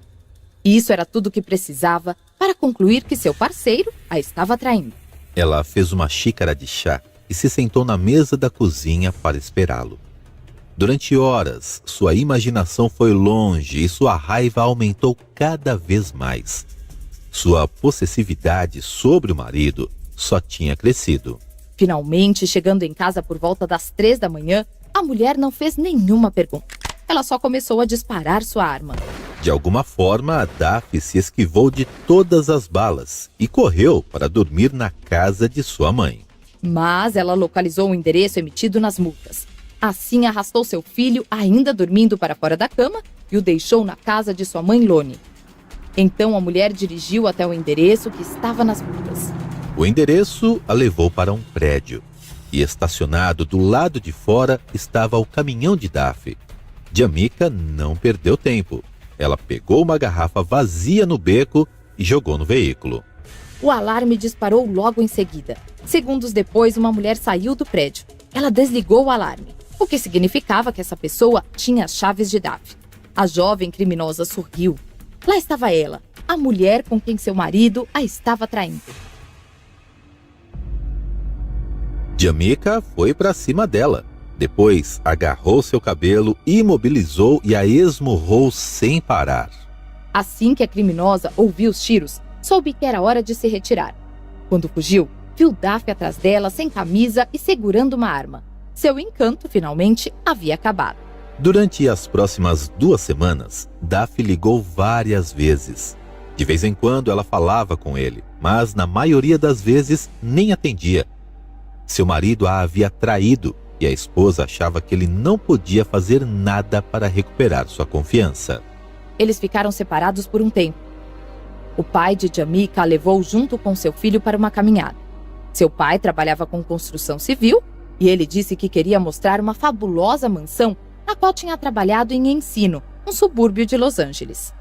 E isso era tudo o que precisava para concluir que seu parceiro a estava traindo. Ela fez uma xícara de chá e se sentou na mesa da cozinha para esperá-lo. Durante horas, sua imaginação foi longe e sua raiva aumentou cada vez mais. Sua possessividade sobre o marido só tinha crescido. Finalmente, chegando em casa por volta das 3 da manhã, a mulher não fez nenhuma pergunta. Ela só começou a disparar sua arma. De alguma forma, a Daphne se esquivou de todas as balas e correu para dormir na casa de sua mãe. Mas ela localizou o endereço emitido nas multas. Assim, arrastou seu filho, ainda dormindo, para fora da cama e o deixou na casa de sua mãe Loni. Então, a mulher dirigiu até o endereço que estava nas multas. O endereço a levou para um prédio e, estacionado do lado de fora, estava o caminhão de Daphne. Jamika não perdeu tempo. Ela pegou uma garrafa vazia no beco e jogou no veículo. O alarme disparou logo em seguida. Segundos depois, uma mulher saiu do prédio. Ela desligou o alarme, o que significava que essa pessoa tinha as chaves de Daphne. A jovem criminosa sorriu. Lá estava ela, a mulher com quem seu marido a estava traindo. Jamika foi para cima dela. Depois, agarrou seu cabelo, imobilizou e a esmurrou sem parar. Assim que a criminosa ouviu os tiros, soube que era hora de se retirar. Quando fugiu, viu Daphne atrás dela, sem camisa e segurando uma arma. Seu encanto, finalmente, havia acabado. Durante as próximas 2 semanas, Daphne ligou várias vezes. De vez em quando ela falava com ele, mas na maioria das vezes nem atendia. Seu marido a havia traído e a esposa achava que ele não podia fazer nada para recuperar sua confiança. Eles ficaram separados por um tempo. O pai de Jamika a levou junto com seu filho para uma caminhada. Seu pai trabalhava com construção civil e ele disse que queria mostrar uma fabulosa mansão na qual tinha trabalhado em Encino, um subúrbio de Los Angeles.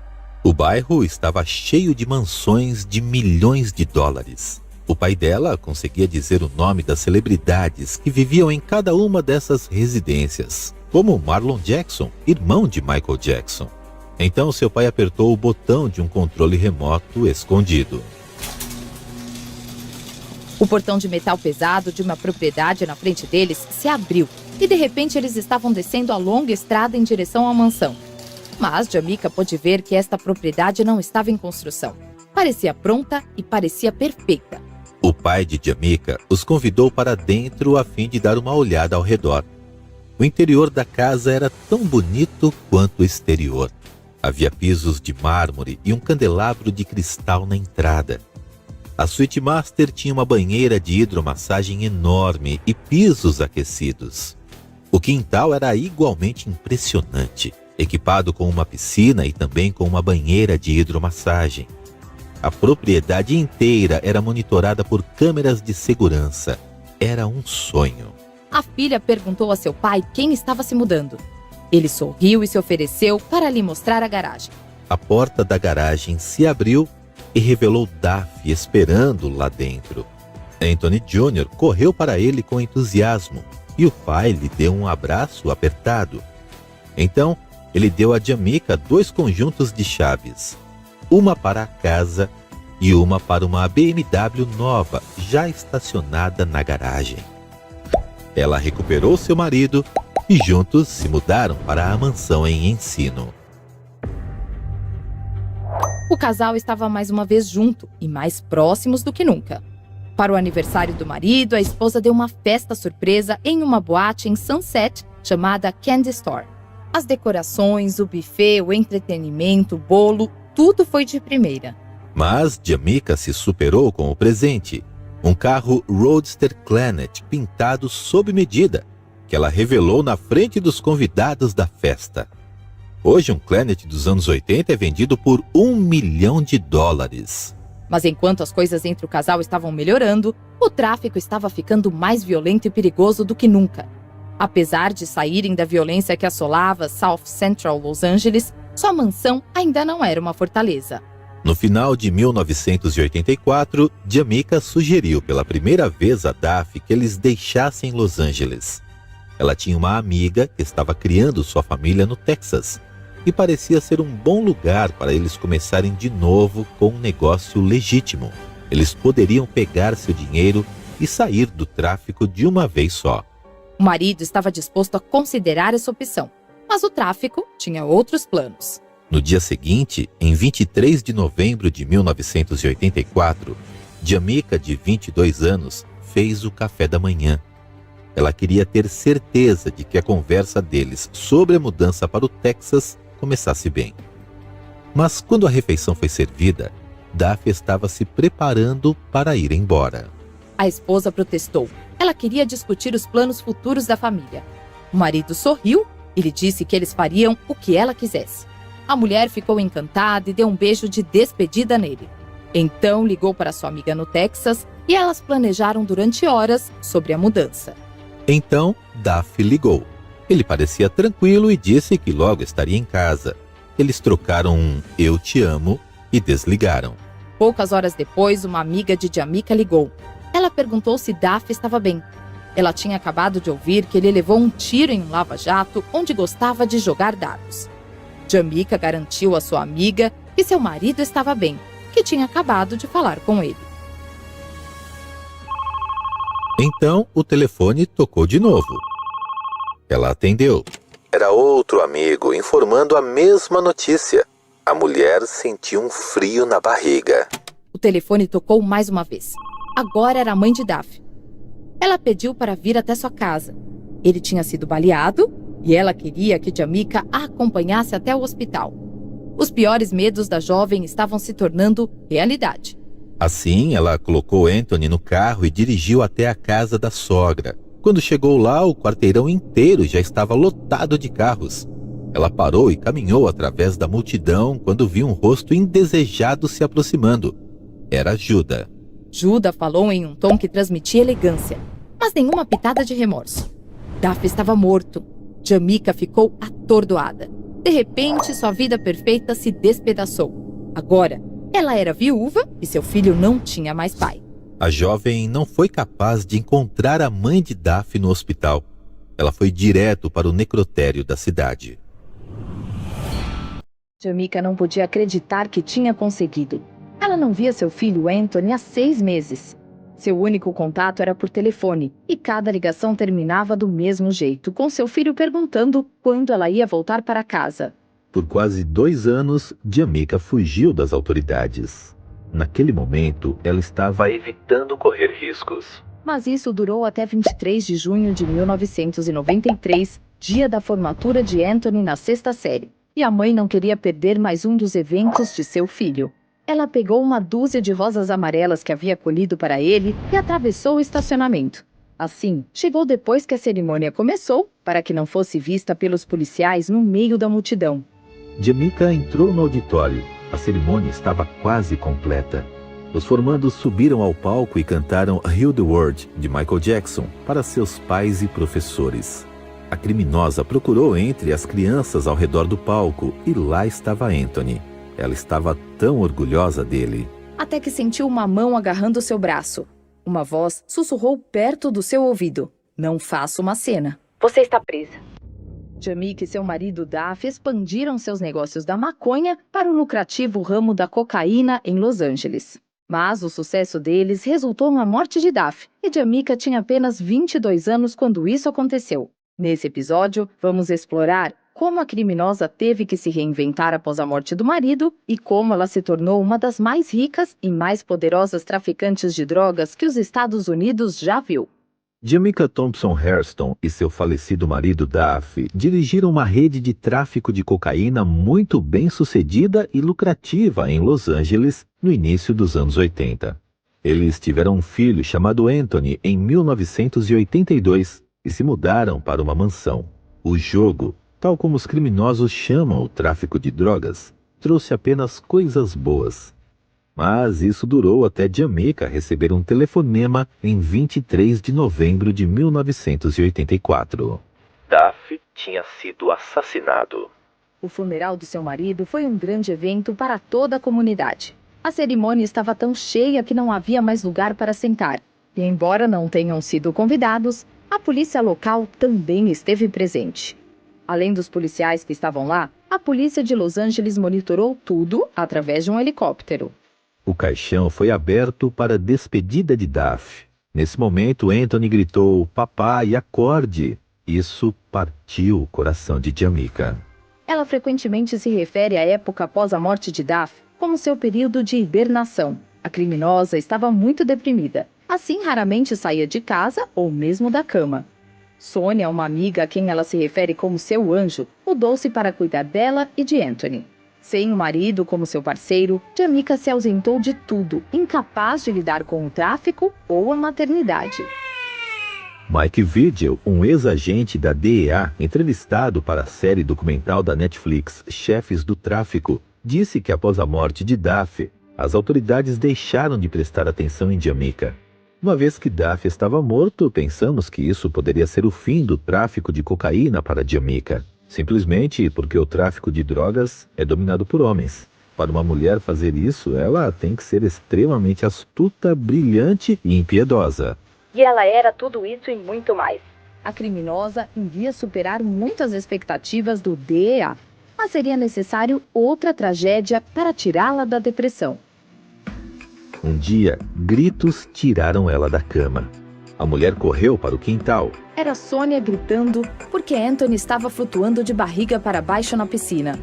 O bairro estava cheio de mansões de milhões de dólares. O pai dela conseguia dizer o nome das celebridades que viviam em cada uma dessas residências, como Marlon Jackson, irmão de Michael Jackson. Então seu pai apertou o botão de um controle remoto escondido. O portão de metal pesado de uma propriedade na frente deles se abriu e de repente eles estavam descendo a longa estrada em direção à mansão. Mas Jamika pôde ver que esta propriedade não estava em construção. Parecia pronta e parecia perfeita. O pai de Jamika os convidou para dentro a fim de dar uma olhada ao redor. O interior da casa era tão bonito quanto o exterior. Havia pisos de mármore e um candelabro de cristal na entrada. A suíte master tinha uma banheira de hidromassagem enorme e pisos aquecidos. O quintal era igualmente impressionante, equipado com uma piscina e também com uma banheira de hidromassagem. A propriedade inteira era monitorada por câmeras de segurança. Era um sonho. A filha perguntou a seu pai quem estava se mudando. Ele sorriu e se ofereceu para lhe mostrar a garagem. A porta da garagem se abriu e revelou Daphne esperando lá dentro. Anthony Jr. correu para ele com entusiasmo e o pai lhe deu um abraço apertado. Então, ele deu a Jamika 2 conjuntos de chaves, uma para a casa e uma para uma BMW nova, já estacionada na garagem. Ela recuperou seu marido e juntos se mudaram para a mansão em Encino. O casal estava mais uma vez junto e mais próximos do que nunca. Para o aniversário do marido, a esposa deu uma festa surpresa em uma boate em Sunset chamada Candy Store. As decorações, o buffet, o entretenimento, o bolo, tudo foi de primeira. Mas Jamika se superou com o presente, um carro Roadster Planet pintado sob medida, que ela revelou na frente dos convidados da festa. Hoje um Planet dos anos 80 é vendido por $1 milhão. Mas enquanto as coisas entre o casal estavam melhorando, o tráfico estava ficando mais violento e perigoso do que nunca. Apesar de saírem da violência que assolava South Central Los Angeles, sua mansão ainda não era uma fortaleza. No final de 1984, Jamika sugeriu pela primeira vez a Daphne que eles deixassem Los Angeles. Ela tinha uma amiga que estava criando sua família no Texas e parecia ser um bom lugar para eles começarem de novo com um negócio legítimo. Eles poderiam pegar seu dinheiro e sair do tráfico de uma vez só. O marido estava disposto a considerar essa opção, mas o tráfico tinha outros planos. No dia seguinte, em 23 de novembro de 1984, Jamaica, de 22 anos, fez o café da manhã. Ela queria ter certeza de que a conversa deles sobre a mudança para o Texas começasse bem. Mas quando a refeição foi servida, Daphne estava se preparando para ir embora. A esposa protestou. Ela queria discutir os planos futuros da família. O marido sorriu e lhe disse que eles fariam o que ela quisesse. A mulher ficou encantada e deu um beijo de despedida nele. Então ligou para sua amiga no Texas e elas planejaram durante horas sobre a mudança. Então, Daphne ligou. Ele parecia tranquilo e disse que logo estaria em casa. Eles trocaram um "eu te amo" e desligaram. Poucas horas depois, uma amiga de Jamaica ligou. Ela perguntou se Daphne estava bem. Ela tinha acabado de ouvir que ele levou um tiro em um lava-jato onde gostava de jogar dados. Jamaica garantiu à sua amiga que seu marido estava bem, que tinha acabado de falar com ele. Então, o telefone tocou de novo. Ela atendeu. Era outro amigo informando a mesma notícia. A mulher sentiu um frio na barriga. O telefone tocou mais uma vez. Agora era a mãe de Daphne. Ela pediu para vir até sua casa. Ele tinha sido baleado e ela queria que Jamaica a acompanhasse até o hospital. Os piores medos da jovem estavam se tornando realidade. Assim, ela colocou Anthony no carro e dirigiu até a casa da sogra. Quando chegou lá, o quarteirão inteiro já estava lotado de carros. Ela parou e caminhou através da multidão quando viu um rosto indesejado se aproximando. Era Judah. Judah falou em um tom que transmitia elegância, mas nenhuma pitada de remorso. Daphne estava morto. Jamaica ficou atordoada. De repente, sua vida perfeita se despedaçou. Agora, ela era viúva e seu filho não tinha mais pai. A jovem não foi capaz de encontrar a mãe de Daphne no hospital. Ela foi direto para o necrotério da cidade. Jamaica não podia acreditar que tinha conseguido. Ela não via seu filho Anthony há 6 meses. Seu único contato era por telefone, e cada ligação terminava do mesmo jeito, com seu filho perguntando quando ela ia voltar para casa. Por quase 2 anos, Jamaica fugiu das autoridades. Naquele momento, ela estava evitando correr riscos. Mas isso durou até 23 de junho de 1993, dia da formatura de Anthony na 6ª série. E a mãe não queria perder mais um dos eventos de seu filho. Ela pegou uma dúzia de rosas amarelas que havia colhido para ele e atravessou o estacionamento. Assim, chegou depois que a cerimônia começou, para que não fosse vista pelos policiais no meio da multidão. Jamaica entrou no auditório. A cerimônia estava quase completa. Os formandos subiram ao palco e cantaram Heal the World, de Michael Jackson, para seus pais e professores. A criminosa procurou entre as crianças ao redor do palco e lá estava Anthony. Ela estava tão orgulhosa dele. Até que sentiu uma mão agarrando seu braço. Uma voz sussurrou perto do seu ouvido. Não faça uma cena. Você está presa. Jamaica e seu marido Daphne expandiram seus negócios da maconha para o lucrativo ramo da cocaína em Los Angeles. Mas o sucesso deles resultou na morte de Daphne, e Jamaica tinha apenas 22 anos quando isso aconteceu. Nesse episódio, vamos explorar como a criminosa teve que se reinventar após a morte do marido e como ela se tornou uma das mais ricas e mais poderosas traficantes de drogas que os Estados Unidos já viu. Jamaica Thompson Hairston e seu falecido marido Daphne dirigiram uma rede de tráfico de cocaína muito bem sucedida e lucrativa em Los Angeles no início dos anos 80. Eles tiveram um filho chamado Anthony em 1982 e se mudaram para uma mansão. O jogo, tal como os criminosos chamam o tráfico de drogas, trouxe apenas coisas boas. Mas isso durou até Jamaica receber um telefonema em 23 de novembro de 1984. Daphne tinha sido assassinado. O funeral do seu marido foi um grande evento para toda a comunidade. A cerimônia estava tão cheia que não havia mais lugar para sentar. E embora não tenham sido convidados, a polícia local também esteve presente. Além dos policiais que estavam lá, a polícia de Los Angeles monitorou tudo através de um helicóptero. O caixão foi aberto para a despedida de Daphne. Nesse momento, Anthony gritou: "Papai, acorde!" Isso partiu o coração de Jamaica. Ela frequentemente se refere à época após a morte de Duff como seu período de hibernação. A criminosa estava muito deprimida, assim raramente saía de casa ou mesmo da cama. Sônia, uma amiga a quem ela se refere como seu anjo, mudou-se para cuidar dela e de Anthony. Sem o marido como seu parceiro, Jamaica se ausentou de tudo, incapaz de lidar com o tráfico ou a maternidade. Mike Vigil, um ex-agente da DEA, entrevistado para a série documental da Netflix Chefes do Tráfico, disse que após a morte de Duff, as autoridades deixaram de prestar atenção em Jamaica. Uma vez que Duff estava morto, pensamos que isso poderia ser o fim do tráfico de cocaína para Jamaica, simplesmente porque o tráfico de drogas é dominado por homens. Para uma mulher fazer isso, ela tem que ser extremamente astuta, brilhante e impiedosa. E ela era tudo isso e muito mais. A criminosa iria superar muitas expectativas do DEA, mas seria necessário outra tragédia para tirá-la da depressão. Um dia, gritos tiraram ela da cama. A mulher correu para o quintal. Era Sônia gritando porque Anthony estava flutuando de barriga para baixo na piscina.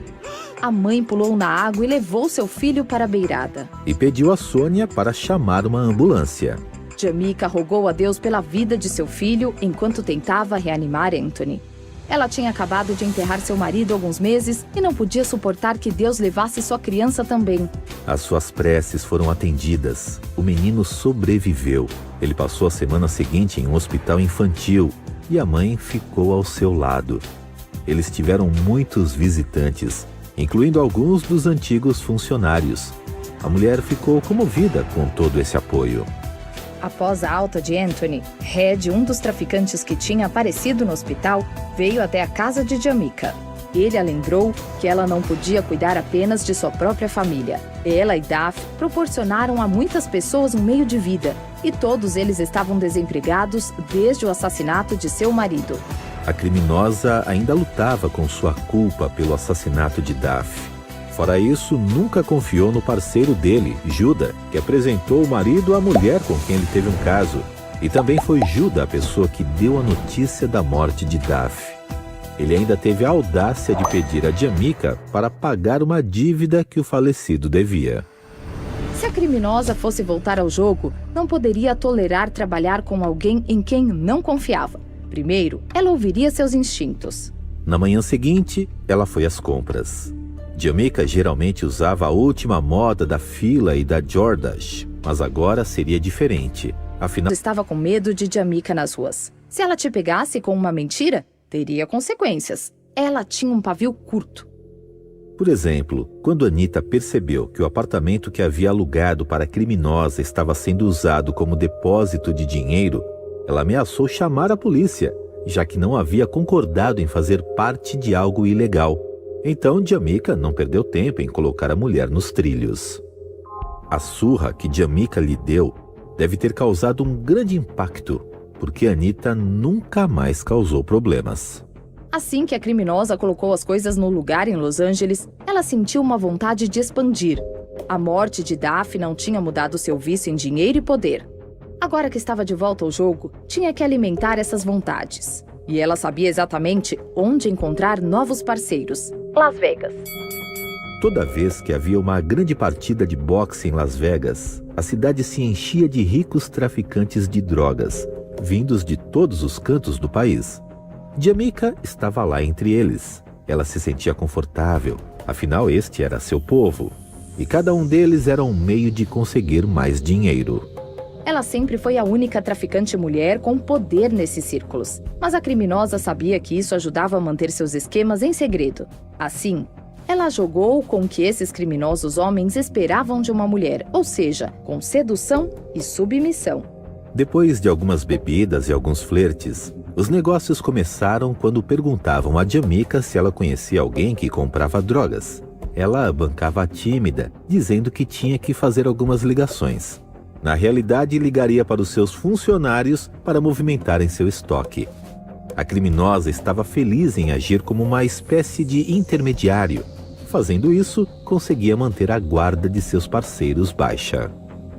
A mãe pulou na água e levou seu filho para a beirada. E pediu a Sônia para chamar uma ambulância. Jamaica rogou a Deus pela vida de seu filho enquanto tentava reanimar Anthony. Ela tinha acabado de enterrar seu marido há alguns meses e não podia suportar que Deus levasse sua criança também. As suas preces foram atendidas. O menino sobreviveu. Ele passou a semana seguinte em um hospital infantil e a mãe ficou ao seu lado. Eles tiveram muitos visitantes, incluindo alguns dos antigos funcionários. A mulher ficou comovida com todo esse apoio. Após a alta de Anthony, Red, um dos traficantes que tinha aparecido no hospital, veio até a casa de Jamaica. Ele a lembrou que ela não podia cuidar apenas de sua própria família. Ela e Duff proporcionaram a muitas pessoas um meio de vida, e todos eles estavam desempregados desde o assassinato de seu marido. A criminosa ainda lutava com sua culpa pelo assassinato de Duff. Fora isso, nunca confiou no parceiro dele, Judah, que apresentou o marido à mulher com quem ele teve um caso. E também foi Judah a pessoa que deu a notícia da morte de Duff. Ele ainda teve a audácia de pedir a Jamaica para pagar uma dívida que o falecido devia. Se a criminosa fosse voltar ao jogo, não poderia tolerar trabalhar com alguém em quem não confiava. Primeiro, ela ouviria seus instintos. Na manhã seguinte, ela foi às compras. Jamaica geralmente usava a última moda da Fila e da Jordache, mas agora seria diferente. Afinal, estava com medo de Jamaica nas ruas. Se ela te pegasse com uma mentira, teria consequências. Ela tinha um pavio curto. Por exemplo, quando Anita percebeu que o apartamento que havia alugado para a criminosa estava sendo usado como depósito de dinheiro, ela ameaçou chamar a polícia, já que não havia concordado em fazer parte de algo ilegal. Então, Jamaica não perdeu tempo em colocar a mulher nos trilhos. A surra que Jamaica lhe deu deve ter causado um grande impacto, porque Anita nunca mais causou problemas. Assim que a criminosa colocou as coisas no lugar em Los Angeles, ela sentiu uma vontade de expandir. A morte de Duff não tinha mudado seu vício em dinheiro e poder. Agora que estava de volta ao jogo, tinha que alimentar essas vontades. E ela sabia exatamente onde encontrar novos parceiros. Las Vegas. Toda vez que havia uma grande partida de boxe em Las Vegas, a cidade se enchia de ricos traficantes de drogas, vindos de todos os cantos do país. Jamaica estava lá entre eles. Ela se sentia confortável, afinal este era seu povo. E cada um deles era um meio de conseguir mais dinheiro. Ela sempre foi a única traficante mulher com poder nesses círculos, mas a criminosa sabia que isso ajudava a manter seus esquemas em segredo. Assim, ela jogou com o que esses criminosos homens esperavam de uma mulher, ou seja, com sedução e submissão. Depois de algumas bebidas e alguns flertes, os negócios começaram quando perguntavam a Jamaica se ela conhecia alguém que comprava drogas. Ela bancava tímida, dizendo que tinha que fazer algumas ligações. Na realidade, ligaria para os seus funcionários para movimentarem seu estoque. A criminosa estava feliz em agir como uma espécie de intermediário. Fazendo isso, conseguia manter a guarda de seus parceiros baixa.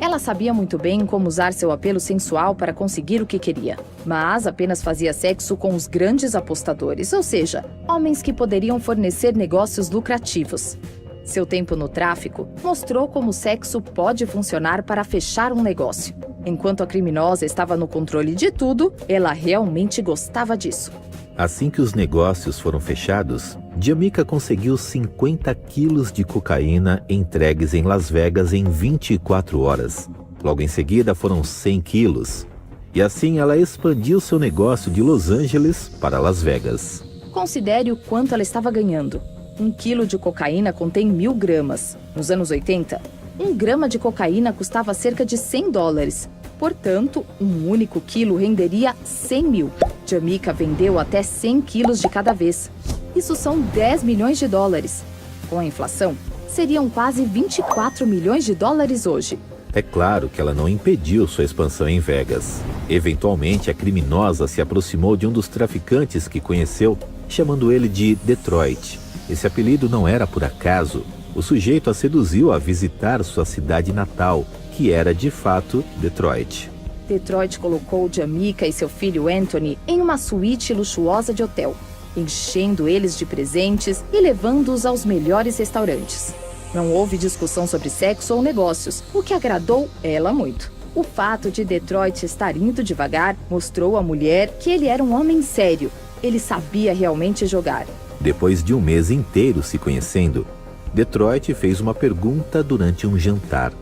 Ela sabia muito bem como usar seu apelo sensual para conseguir o que queria, mas apenas fazia sexo com os grandes apostadores, ou seja, homens que poderiam fornecer negócios lucrativos. Seu tempo no tráfico mostrou como o sexo pode funcionar para fechar um negócio. Enquanto a criminosa estava no controle de tudo, ela realmente gostava disso. Assim que os negócios foram fechados, Jamaica conseguiu 50 quilos de cocaína entregues em Las Vegas em 24 horas. Logo em seguida foram 100 quilos. E assim ela expandiu seu negócio de Los Angeles para Las Vegas. Considere o quanto ela estava ganhando. 1 quilo de cocaína contém 1.000 gramas. Nos anos 80, 1 grama de cocaína custava cerca de $100. Portanto, um único quilo renderia 100 mil. Jamaica vendeu até 100 quilos de cada vez. Isso são 10 milhões de dólares. Com a inflação, seriam quase 24 milhões de dólares hoje. É claro que ela não impediu sua expansão em Vegas. Eventualmente, a criminosa se aproximou de um dos traficantes que conheceu, chamando ele de Detroit. Esse apelido não era por acaso. O sujeito a seduziu a visitar sua cidade natal, que era de fato Detroit. Detroit colocou Jamaica e seu filho Anthony em uma suíte luxuosa de hotel, enchendo eles de presentes e levando-os aos melhores restaurantes. Não houve discussão sobre sexo ou negócios, o que agradou ela muito. O fato de Detroit estar indo devagar mostrou à mulher que ele era um homem sério. Ele sabia realmente jogar. Depois de um mês inteiro se conhecendo, Detroit fez uma pergunta durante um jantar.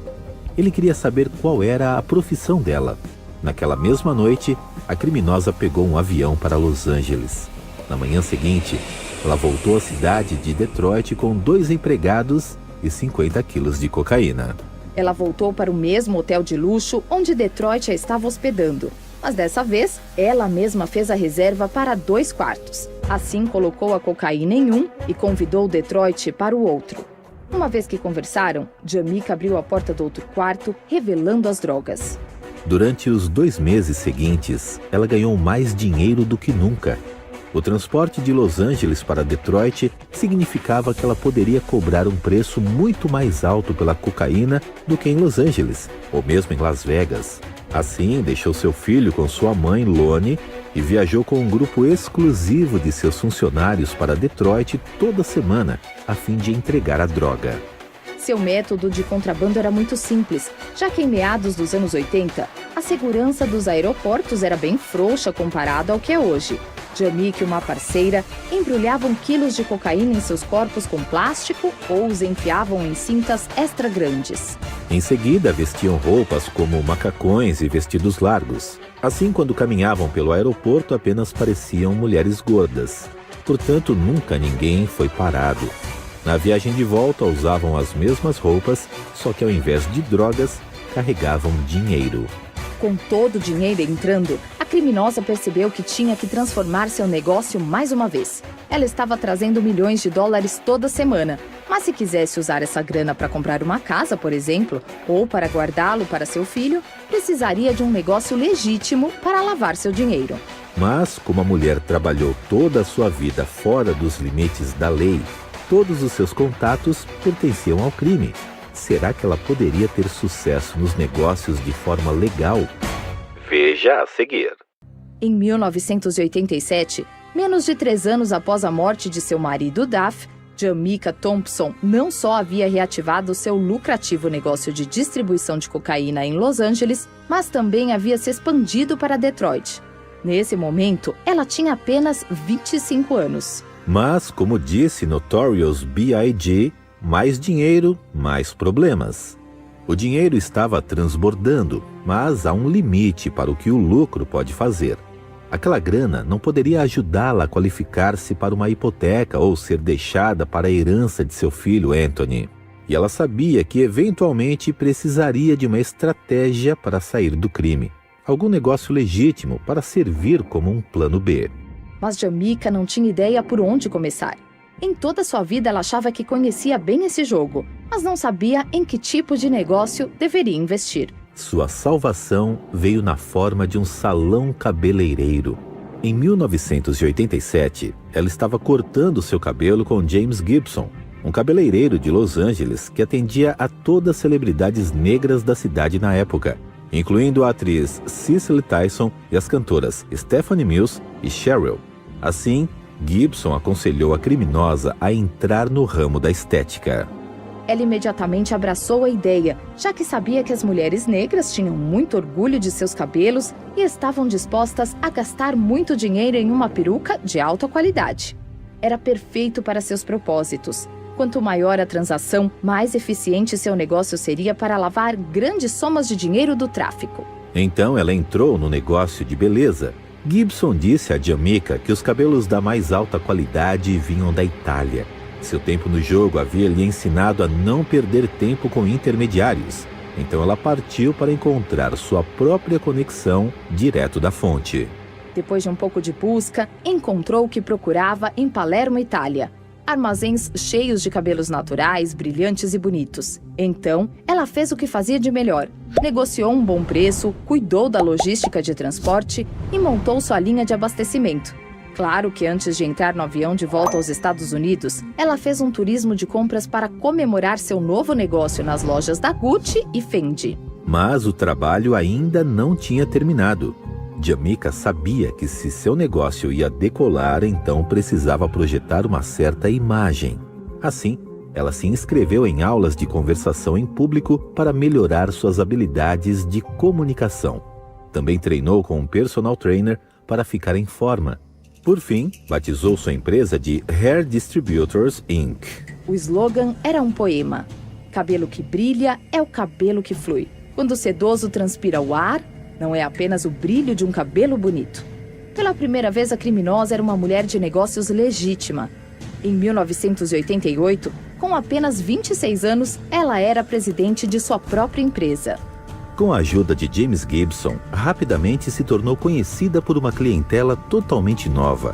Ele queria saber qual era a profissão dela. Naquela mesma noite, a criminosa pegou um avião para Los Angeles. Na manhã seguinte, ela voltou à cidade de Detroit com 2 empregados e 50 quilos de cocaína. Ela voltou para o mesmo hotel de luxo onde Detroit a estava hospedando. Mas dessa vez, ela mesma fez a reserva para 2 quartos. Assim, colocou a cocaína em um e convidou Detroit para o outro. Uma vez que conversaram, Jamaica abriu a porta do outro quarto, revelando as drogas. Durante os 2 meses seguintes, ela ganhou mais dinheiro do que nunca. O transporte de Los Angeles para Detroit significava que ela poderia cobrar um preço muito mais alto pela cocaína do que em Los Angeles, ou mesmo em Las Vegas. Assim, deixou seu filho com sua mãe, Loni, e viajou com um grupo exclusivo de seus funcionários para Detroit toda semana, a fim de entregar a droga. Seu método de contrabando era muito simples, já que em meados dos anos 80, a segurança dos aeroportos era bem frouxa comparado ao que é hoje. Jamaica e uma parceira embrulhavam quilos de cocaína em seus corpos com plástico ou os enfiavam em cintas extra grandes. Em seguida, vestiam roupas como macacões e vestidos largos. Assim, quando caminhavam pelo aeroporto, apenas pareciam mulheres gordas. Portanto, nunca ninguém foi parado. Na viagem de volta, usavam as mesmas roupas, só que ao invés de drogas, carregavam dinheiro. Com todo o dinheiro entrando, a criminosa percebeu que tinha que transformar seu negócio mais uma vez. Ela estava trazendo milhões de dólares toda semana, mas se quisesse usar essa grana para comprar uma casa, por exemplo, ou para guardá-lo para seu filho, precisaria de um negócio legítimo para lavar seu dinheiro. Mas, como a mulher trabalhou toda a sua vida fora dos limites da lei, todos os seus contatos pertenciam ao crime. Será que ela poderia ter sucesso nos negócios de forma legal? Veja a seguir. Em 1987, menos de 3 anos após a morte de seu marido Duff, Jamaica Thompson não só havia reativado seu lucrativo negócio de distribuição de cocaína em Los Angeles, mas também havia se expandido para Detroit. Nesse momento, ela tinha apenas 25 anos. Mas, como disse Notorious B.I.G., mais dinheiro, mais problemas. O dinheiro estava transbordando, mas há um limite para o que o lucro pode fazer. Aquela grana não poderia ajudá-la a qualificar-se para uma hipoteca ou ser deixada para a herança de seu filho Anthony. E ela sabia que eventualmente precisaria de uma estratégia para sair do crime. Algum negócio legítimo para servir como um plano B. Mas Jamaica não tinha ideia por onde começar. Em toda sua vida ela achava que conhecia bem esse jogo, mas não sabia em que tipo de negócio deveria investir. Sua salvação veio na forma de um salão cabeleireiro. Em 1987, ela estava cortando seu cabelo com James Gibson. um cabeleireiro de Los Angeles que atendia a todas as celebridades negras da cidade na época, incluindo a atriz Cicely Tyson e as cantoras Stephanie Mills e Cheryl. Assim, Gibson aconselhou a criminosa a entrar no ramo da estética. Ela imediatamente abraçou a ideia, já que sabia que as mulheres negras tinham muito orgulho de seus cabelos e estavam dispostas a gastar muito dinheiro em uma peruca de alta qualidade. Era perfeito para seus propósitos. Quanto maior a transação, mais eficiente seu negócio seria para lavar grandes somas de dinheiro do tráfico. Então ela entrou no negócio de beleza. Gibson disse a Jamaica que os cabelos da mais alta qualidade vinham da Itália. Seu tempo no jogo havia lhe ensinado a não perder tempo com intermediários. Então ela partiu para encontrar sua própria conexão direto da fonte. Depois de um pouco de busca, encontrou o que procurava em Palermo, Itália. Armazéns cheios de cabelos naturais, brilhantes e bonitos. Então, ela fez o que fazia de melhor. Negociou um bom preço, cuidou da logística de transporte e montou sua linha de abastecimento. Claro que antes de entrar no avião de volta aos Estados Unidos, ela fez um turismo de compras para comemorar seu novo negócio nas lojas da Gucci e Fendi. Mas o trabalho ainda não tinha terminado. Jamaica sabia que se seu negócio ia decolar, então precisava projetar uma certa imagem. Assim, ela se inscreveu em aulas de conversação em público para melhorar suas habilidades de comunicação. Também treinou com um personal trainer para ficar em forma. Por fim, batizou sua empresa de Hair Distributors, Inc. O slogan era um poema. Cabelo que brilha é o cabelo que flui. Quando o sedoso transpira o ar, não é apenas o brilho de um cabelo bonito. Pela primeira vez, a criminosa era uma mulher de negócios legítima. Em 1988, com apenas 26 anos, ela era presidente de sua própria empresa. Com a ajuda de James Gibson, rapidamente se tornou conhecida por uma clientela totalmente nova.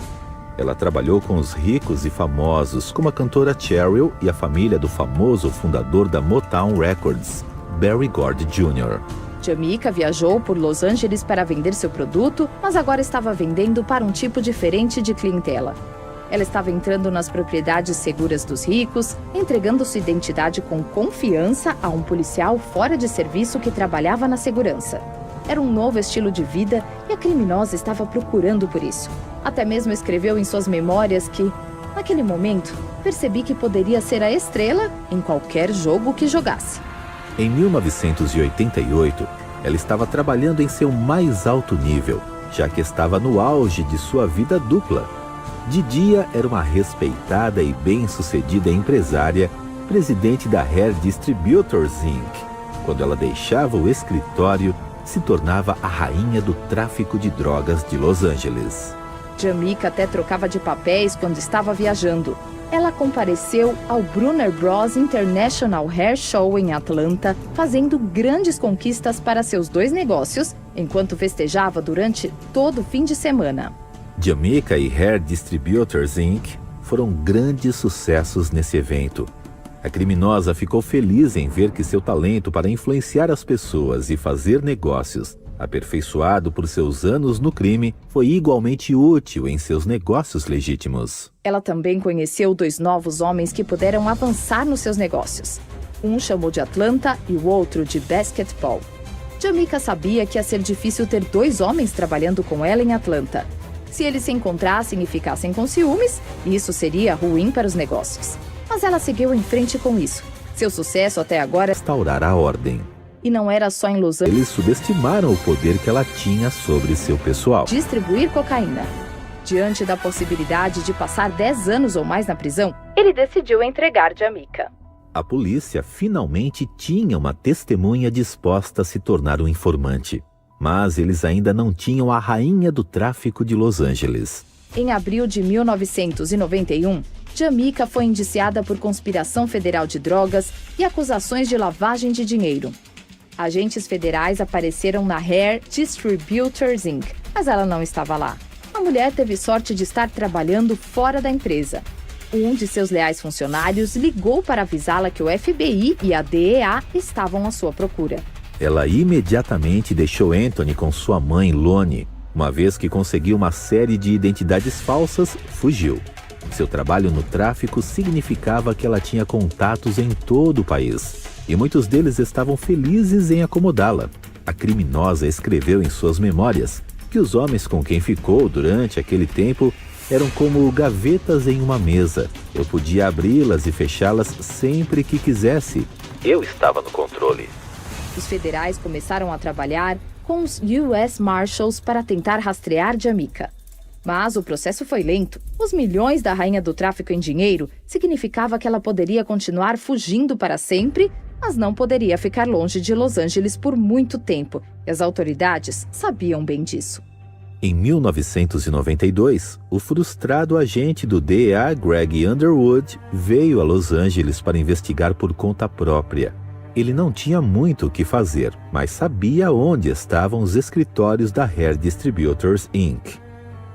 Ela trabalhou com os ricos e famosos, como a cantora Cheryl e a família do famoso fundador da Motown Records, Berry Gordy Jr. Jamaica viajou por Los Angeles para vender seu produto, mas agora estava vendendo para um tipo diferente de clientela. Ela estava entrando nas propriedades seguras dos ricos, entregando sua identidade com confiança a um policial fora de serviço que trabalhava na segurança. Era um novo estilo de vida e a criminosa estava procurando por isso. Até mesmo escreveu em suas memórias que, naquele momento, percebi que poderia ser a estrela em qualquer jogo que jogasse. Em 1988, ela estava trabalhando em seu mais alto nível, já que estava no auge de sua vida dupla. De dia, era uma respeitada e bem-sucedida empresária, presidente da Hair Distributors, Inc. Quando ela deixava o escritório, se tornava a rainha do tráfico de drogas de Los Angeles. Jamaica até trocava de papéis quando estava viajando. Ela compareceu ao Brunner Bros. International Hair Show em Atlanta, fazendo grandes conquistas para seus dois negócios, enquanto festejava durante todo o fim de semana. Jamaica e Hair Distributors, Inc. foram grandes sucessos nesse evento. A criminosa ficou feliz em ver que seu talento para influenciar as pessoas e fazer negócios, aperfeiçoado por seus anos no crime, foi igualmente útil em seus negócios legítimos. Ela também conheceu dois novos homens que puderam avançar nos seus negócios. Um chamou de Atlanta e o outro de basquetebol. Jamaica sabia que ia ser difícil ter dois homens trabalhando com ela em Atlanta. Se eles se encontrassem e ficassem com ciúmes, isso seria ruim para os negócios. Mas ela seguiu em frente com isso. Seu sucesso até agora Restaurar a ordem. E não era só em Los Angeles. Eles subestimaram o poder que ela tinha sobre seu pessoal. Distribuir cocaína. Diante da possibilidade de passar 10 anos ou mais na prisão, ele decidiu entregar Jamaica. A polícia finalmente tinha uma testemunha disposta a se tornar um informante. Mas eles ainda não tinham a rainha do tráfico de Los Angeles. Em abril de 1991, Jamaica foi indiciada por conspiração federal de drogas e acusações de lavagem de dinheiro. Agentes federais apareceram na Hair Distributors, Inc., mas ela não estava lá. A mulher teve sorte de estar trabalhando fora da empresa. Um de seus leais funcionários ligou para avisá-la que o FBI e a DEA estavam à sua procura. Ela imediatamente deixou Anthony com sua mãe, Lonnie. Uma vez que conseguiu uma série de identidades falsas, fugiu. Seu trabalho no tráfico significava que ela tinha contatos em todo o país, e muitos deles estavam felizes em acomodá-la. A criminosa escreveu em suas memórias que os homens com quem ficou durante aquele tempo eram como gavetas em uma mesa. Eu podia abri-las e fechá-las sempre que quisesse. Eu estava no controle. Os federais começaram a trabalhar com os US Marshals para tentar rastrear Jamaica. Mas o processo foi lento. Os milhões da rainha do tráfico em dinheiro significava que ela poderia continuar fugindo para sempre, mas não poderia ficar longe de Los Angeles por muito tempo. E as autoridades sabiam bem disso. Em 1992, o frustrado agente do DEA, Greg Underwood, veio a Los Angeles para investigar por conta própria. Ele não tinha muito o que fazer, mas sabia onde estavam os escritórios da Hair Distributors, Inc.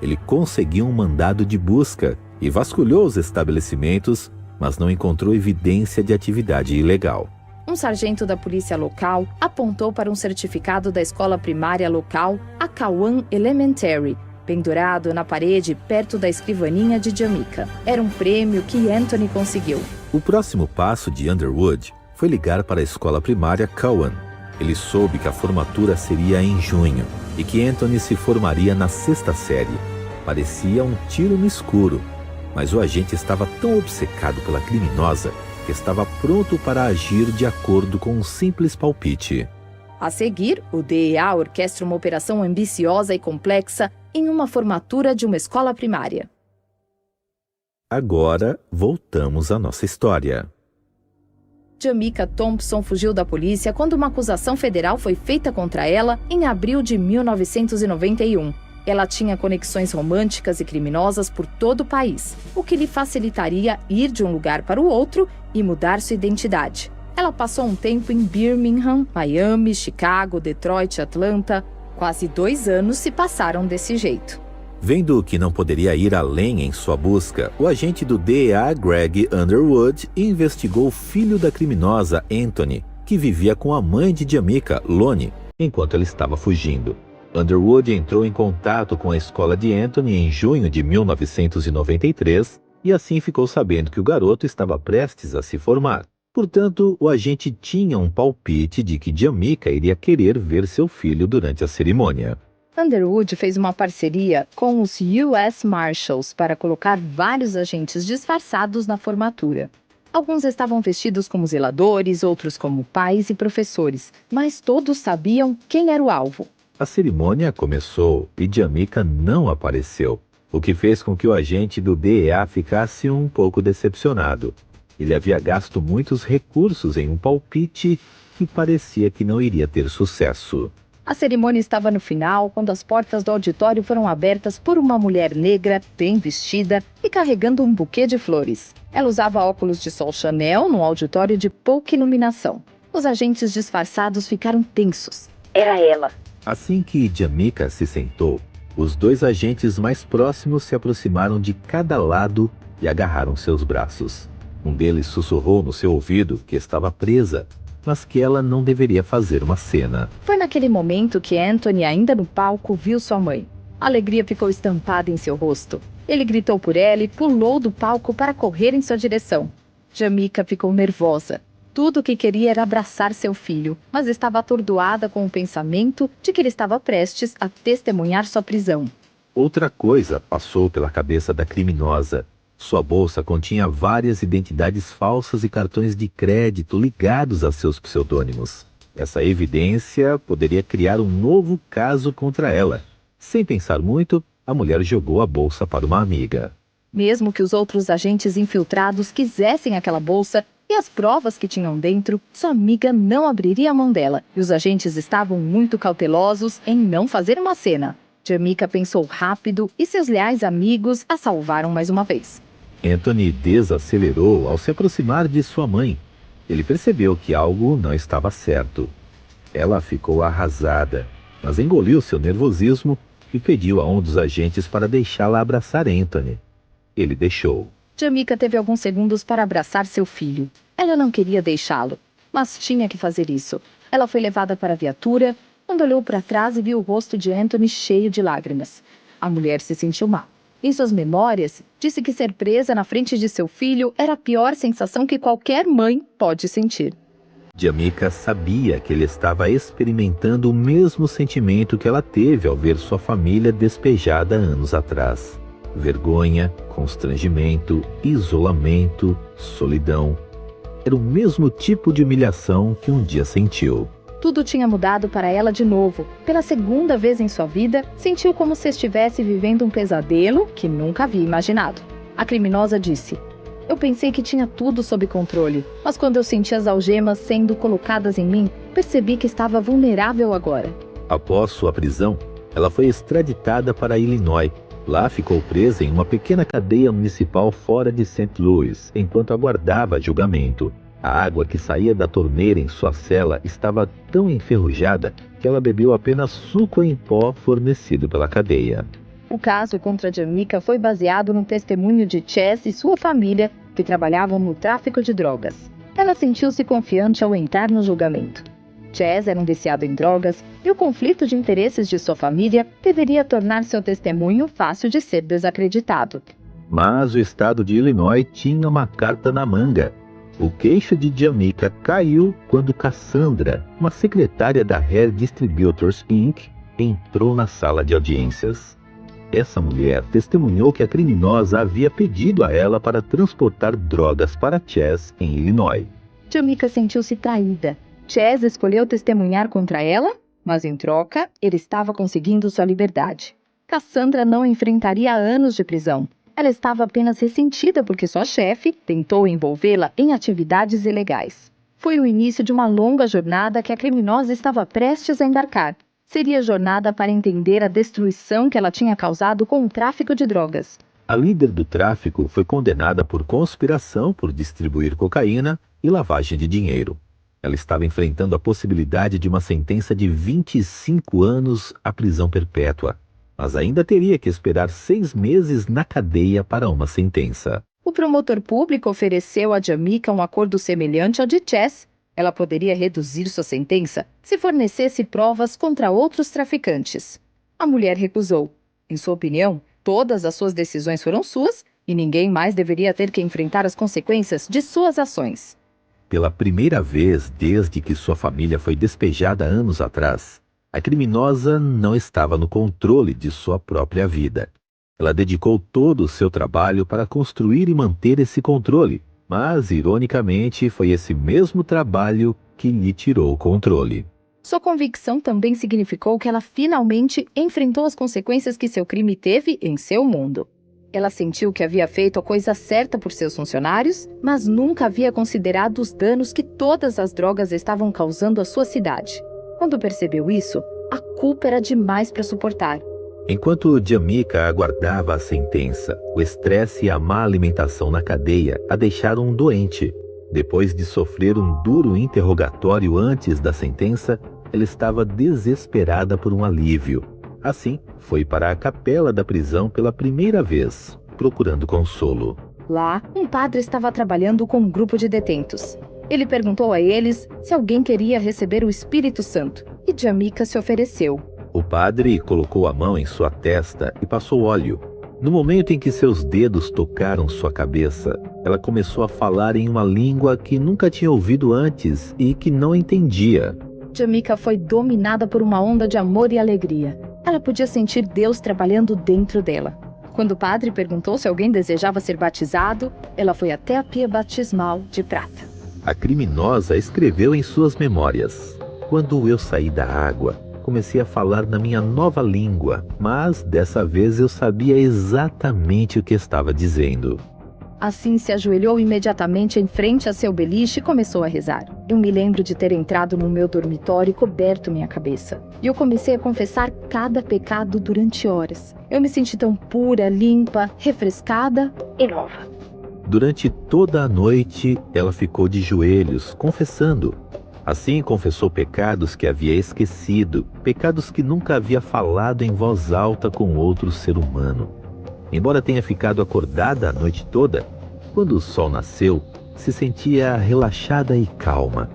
Ele conseguiu um mandado de busca e vasculhou os estabelecimentos, mas não encontrou evidência de atividade ilegal. Um sargento da polícia local apontou para um certificado da escola primária local, a Cowan Elementary, pendurado na parede perto da escrivaninha de Jamaica. Era um prêmio que Anthony conseguiu. O próximo passo de Underwood foi ligar para a escola primária Cowan. Ele soube que a formatura seria em junho e que Anthony se formaria na 6ª série. Parecia um tiro no escuro, mas o agente estava tão obcecado pela criminosa que estava pronto para agir de acordo com um simples palpite. A seguir, o DEA orquestra uma operação ambiciosa e complexa em uma formatura de uma escola primária. Agora, voltamos à nossa história. Jamaica Thompson fugiu da polícia quando uma acusação federal foi feita contra ela em abril de 1991. Ela tinha conexões românticas e criminosas por todo o país, o que lhe facilitaria ir de um lugar para o outro e mudar sua identidade. Ela passou um tempo em Birmingham, Miami, Chicago, Detroit, Atlanta. Quase 2 anos se passaram desse jeito. Vendo que não poderia ir além em sua busca, o agente do DEA, Greg Underwood, investigou o filho da criminosa, Anthony, que vivia com a mãe de Jamaica, Lonnie, enquanto ela estava fugindo. Underwood entrou em contato com a escola de Anthony em junho de 1993 e assim ficou sabendo que o garoto estava prestes a se formar. Portanto, o agente tinha um palpite de que Jamaica iria querer ver seu filho durante a cerimônia. Underwood fez uma parceria com os US Marshals para colocar vários agentes disfarçados na formatura. Alguns estavam vestidos como zeladores, outros como pais e professores, mas todos sabiam quem era o alvo. A cerimônia começou e Jamaica não apareceu, o que fez com que o agente do DEA ficasse um pouco decepcionado. Ele havia gasto muitos recursos em um palpite e parecia que não iria ter sucesso. A cerimônia estava no final, quando as portas do auditório foram abertas por uma mulher negra, bem vestida e carregando um buquê de flores. Ela usava óculos de sol Chanel num auditório de pouca iluminação. Os agentes disfarçados ficaram tensos. Era ela. Assim que Jamaica se sentou, os 2 agentes mais próximos se aproximaram de cada lado e agarraram seus braços. Um deles sussurrou no seu ouvido que estava presa, mas que ela não deveria fazer uma cena. Foi naquele momento que Anthony, ainda no palco, viu sua mãe. A alegria ficou estampada em seu rosto. Ele gritou por ela e pulou do palco para correr em sua direção. Jamaica ficou nervosa. Tudo o que queria era abraçar seu filho, mas estava atordoada com o pensamento de que ele estava prestes a testemunhar sua prisão. Outra coisa passou pela cabeça da criminosa. Sua bolsa continha várias identidades falsas e cartões de crédito ligados a seus pseudônimos. Essa evidência poderia criar um novo caso contra ela. Sem pensar muito, a mulher jogou a bolsa para uma amiga. Mesmo que os outros agentes infiltrados quisessem aquela bolsa e as provas que tinham dentro, sua amiga não abriria a mão dela, e os agentes estavam muito cautelosos em não fazer uma cena. Jamaica pensou rápido e seus leais amigos a salvaram mais uma vez. Anthony desacelerou ao se aproximar de sua mãe. Ele percebeu que algo não estava certo. Ela ficou arrasada, mas engoliu seu nervosismo e pediu a um dos agentes para deixá-la abraçar Anthony. Ele deixou. Jamaica teve alguns segundos para abraçar seu filho. Ela não queria deixá-lo, mas tinha que fazer isso. Ela foi levada para a viatura, quando olhou para trás e viu o rosto de Anthony cheio de lágrimas. A mulher se sentiu mal. Em suas memórias, disse que ser presa na frente de seu filho era a pior sensação que qualquer mãe pode sentir. Jamika sabia que ele estava experimentando o mesmo sentimento que ela teve ao ver sua família despejada anos atrás. Vergonha, constrangimento, isolamento, solidão. Era o mesmo tipo de humilhação que um dia sentiu. Tudo tinha mudado para ela de novo. Pela segunda vez em sua vida, sentiu como se estivesse vivendo um pesadelo que nunca havia imaginado. A criminosa disse: "Eu pensei que tinha tudo sob controle, mas quando eu senti as algemas sendo colocadas em mim, percebi que estava vulnerável agora." Após sua prisão, ela foi extraditada para Illinois. Lá ficou presa em uma pequena cadeia municipal fora de St. Louis, enquanto aguardava julgamento. A água que saía da torneira em sua cela estava tão enferrujada que ela bebeu apenas suco em pó fornecido pela cadeia. O caso contra Jamika foi baseado no testemunho de Chess e sua família, que trabalhavam no tráfico de drogas. Ela sentiu-se confiante ao entrar no julgamento. Chess era um viciado em drogas e o conflito de interesses de sua família deveria tornar seu testemunho fácil de ser desacreditado. Mas o estado de Illinois tinha uma carta na manga. O queixo de Jamika caiu quando Cassandra, uma secretária da Hair Distributors Inc., entrou na sala de audiências. Essa mulher testemunhou que a criminosa havia pedido a ela para transportar drogas para Chess em Illinois. Jamika sentiu-se traída. Chess escolheu testemunhar contra ela, mas em troca, ele estava conseguindo sua liberdade. Cassandra não enfrentaria anos de prisão. Ela estava apenas ressentida porque sua chefe tentou envolvê-la em atividades ilegais. Foi o início de uma longa jornada que a criminosa estava prestes a embarcar. Seria a jornada para entender a destruição que ela tinha causado com o tráfico de drogas. A líder do tráfico foi condenada por conspiração por distribuir cocaína e lavagem de dinheiro. Ela estava enfrentando a possibilidade de uma sentença de 25 anos à prisão perpétua, mas ainda teria que esperar 6 meses na cadeia para uma sentença. O promotor público ofereceu a Jamika um acordo semelhante ao de Chess. Ela poderia reduzir sua sentença se fornecesse provas contra outros traficantes. A mulher recusou. Em sua opinião, todas as suas decisões foram suas e ninguém mais deveria ter que enfrentar as consequências de suas ações. Pela primeira vez desde que sua família foi despejada anos atrás, a criminosa não estava no controle de sua própria vida. Ela dedicou todo o seu trabalho para construir e manter esse controle, mas, ironicamente, foi esse mesmo trabalho que lhe tirou o controle. Sua convicção também significou que ela finalmente enfrentou as consequências que seu crime teve em seu mundo. Ela sentiu que havia feito a coisa certa por seus funcionários, mas nunca havia considerado os danos que todas as drogas estavam causando à sua cidade. Quando percebeu isso, a culpa era demais para suportar. Enquanto Jamika aguardava a sentença, o estresse e a má alimentação na cadeia a deixaram doente. Depois de sofrer um duro interrogatório antes da sentença, ela estava desesperada por um alívio. Assim, foi para a capela da prisão pela primeira vez, procurando consolo. Lá, um padre estava trabalhando com um grupo de detentos. Ele perguntou a eles se alguém queria receber o Espírito Santo, e Jamika se ofereceu. O padre colocou a mão em sua testa e passou óleo. No momento em que seus dedos tocaram sua cabeça, ela começou a falar em uma língua que nunca tinha ouvido antes e que não entendia. Jamika foi dominada por uma onda de amor e alegria. Ela podia sentir Deus trabalhando dentro dela. Quando o padre perguntou se alguém desejava ser batizado, ela foi até a pia batismal de prata. A criminosa escreveu em suas memórias: "Quando eu saí da água, comecei a falar na minha nova língua, mas dessa vez eu sabia exatamente o que estava dizendo." Assim se ajoelhou imediatamente em frente a seu beliche e começou a rezar. Eu me lembro de ter entrado no meu dormitório e coberto minha cabeça. E eu comecei a confessar cada pecado durante horas. Eu me senti tão pura, limpa, refrescada e nova. Durante toda a noite, ela ficou de joelhos, confessando. Assim confessou pecados que havia esquecido, pecados que nunca havia falado em voz alta com outro ser humano. Embora tenha ficado acordada a noite toda, quando o sol nasceu, se sentia relaxada e calma.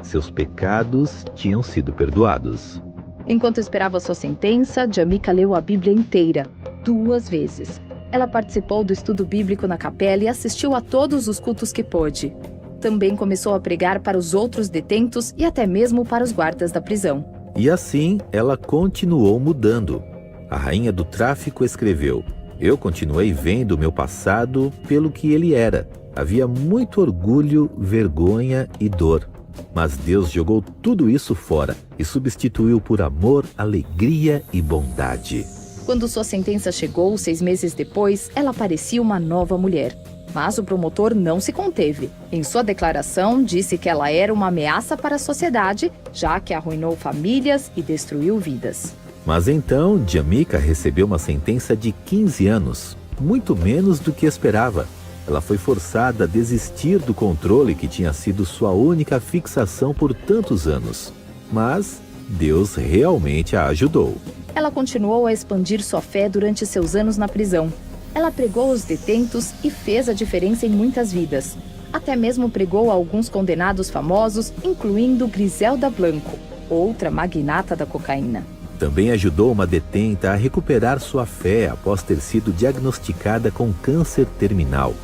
Seus pecados tinham sido perdoados. Enquanto esperava sua sentença, Jamika leu a Bíblia inteira, 2 vezes. Ela participou do estudo bíblico na capela e assistiu a todos os cultos que pôde. Também começou a pregar para os outros detentos e até mesmo para os guardas da prisão. E assim ela continuou mudando. A rainha do tráfico escreveu: "Eu continuei vendo o meu passado pelo que ele era. Havia muito orgulho, vergonha e dor. Mas Deus jogou tudo isso fora e substituiu por amor, alegria e bondade." Quando sua sentença chegou, 6 meses depois, ela parecia uma nova mulher. Mas o promotor não se conteve. Em sua declaração, disse que ela era uma ameaça para a sociedade, já que arruinou famílias e destruiu vidas. Mas então, Jamaica recebeu uma sentença de 15 anos, muito menos do que esperava. Ela foi forçada a desistir do controle que tinha sido sua única fixação por tantos anos. Mas Deus realmente a ajudou. Ela continuou a expandir sua fé durante seus anos na prisão. Ela pregou aos detentos e fez a diferença em muitas vidas. Até mesmo pregou a alguns condenados famosos, incluindo Griselda Blanco, outra magnata da cocaína. Também ajudou uma detenta a recuperar sua fé após ter sido diagnosticada com câncer terminal.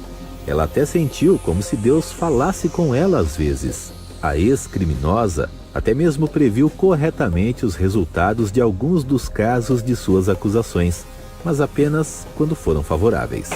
Ela até sentiu como se Deus falasse com ela às vezes. A ex-criminosa até mesmo previu corretamente os resultados de alguns dos casos de suas acusações, mas apenas quando foram favoráveis.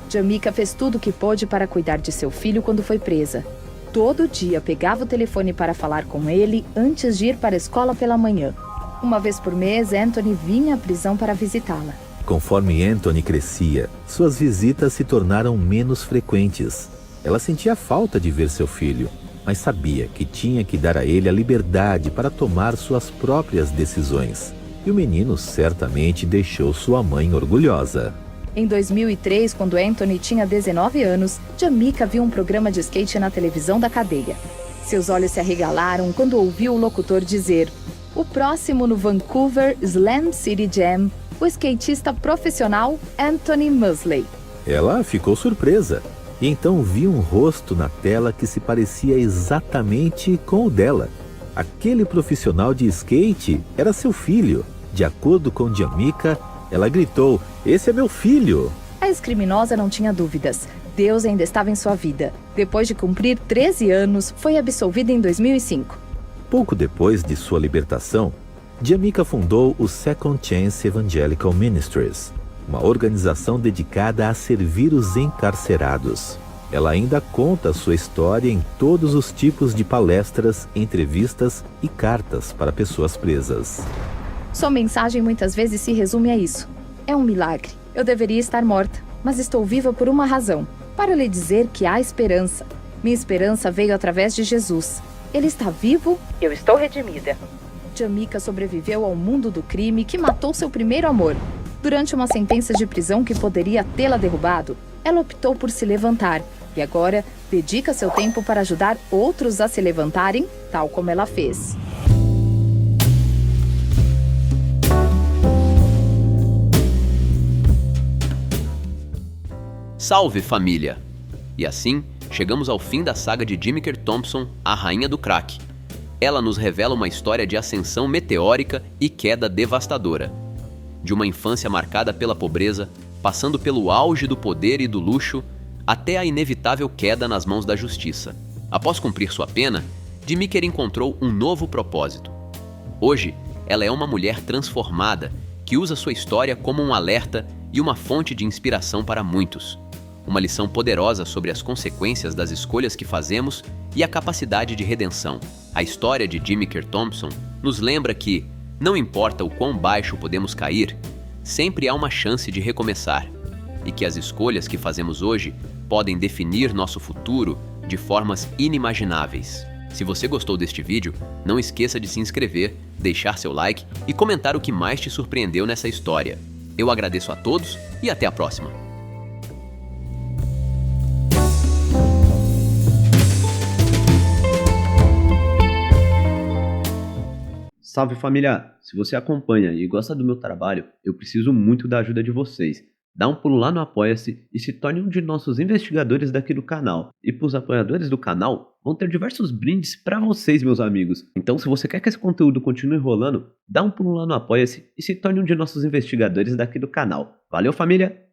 Jamaica fez tudo o que pôde para cuidar de seu filho quando foi presa. Todo dia pegava o telefone para falar com ele antes de ir para a escola pela manhã. Uma vez por mês, Anthony vinha à prisão para visitá-la. Conforme Anthony crescia, suas visitas se tornaram menos frequentes. Ela sentia falta de ver seu filho, mas sabia que tinha que dar a ele a liberdade para tomar suas próprias decisões. E o menino certamente deixou sua mãe orgulhosa. Em 2003, quando Anthony tinha 19 anos, Jamaica viu um programa de skate na televisão da cadeia. Seus olhos se arregalaram quando ouviu o locutor dizer: "O próximo no Vancouver Slam City Jam, o skatista profissional Anthony Musley." Ela ficou surpresa e então viu um rosto na tela que se parecia exatamente com o dela. Aquele profissional de skate era seu filho. De acordo com Jamaica, ela gritou: "Esse é meu filho!" A ex-criminosa não tinha dúvidas. Deus ainda estava em sua vida. Depois de cumprir 13 anos, foi absolvida em 2005. Pouco depois de sua libertação, Jamaica fundou o Second Chance Evangelical Ministries, uma organização dedicada a servir os encarcerados. Ela ainda conta sua história em todos os tipos de palestras, entrevistas e cartas para pessoas presas. Sua mensagem muitas vezes se resume a isso: "É um milagre. Eu deveria estar morta, mas estou viva por uma razão. Para lhe dizer que há esperança. Minha esperança veio através de Jesus. Ele está vivo, eu estou redimida." Jamaica sobreviveu ao mundo do crime que matou seu primeiro amor. Durante uma sentença de prisão que poderia tê-la derrubado, ela optou por se levantar e agora dedica seu tempo para ajudar outros a se levantarem, tal como ela fez. Salve, família! E assim, chegamos ao fim da saga de Jamaica Thompson, a rainha do crack. Ela nos revela uma história de ascensão meteórica e queda devastadora. De uma infância marcada pela pobreza, passando pelo auge do poder e do luxo, até a inevitável queda nas mãos da justiça. Após cumprir sua pena, Jamaica encontrou um novo propósito. Hoje, ela é uma mulher transformada, que usa sua história como um alerta e uma fonte de inspiração para muitos. Uma lição poderosa sobre as consequências das escolhas que fazemos e a capacidade de redenção. A história de Jamaica Thompson nos lembra que, não importa o quão baixo podemos cair, sempre há uma chance de recomeçar, e que as escolhas que fazemos hoje podem definir nosso futuro de formas inimagináveis. Se você gostou deste vídeo, não esqueça de se inscrever, deixar seu like e comentar o que mais te surpreendeu nessa história. Eu agradeço a todos e até a próxima! Salve, família! Se você acompanha e gosta do meu trabalho, eu preciso muito da ajuda de vocês. Dá um pulo lá no Apoia-se e se torne um de nossos investigadores daqui do canal. E para os apoiadores do canal, vão ter diversos brindes para vocês, meus amigos. Então, se você quer que esse conteúdo continue rolando, dá um pulo lá no Apoia-se e se torne um de nossos investigadores daqui do canal. Valeu, família!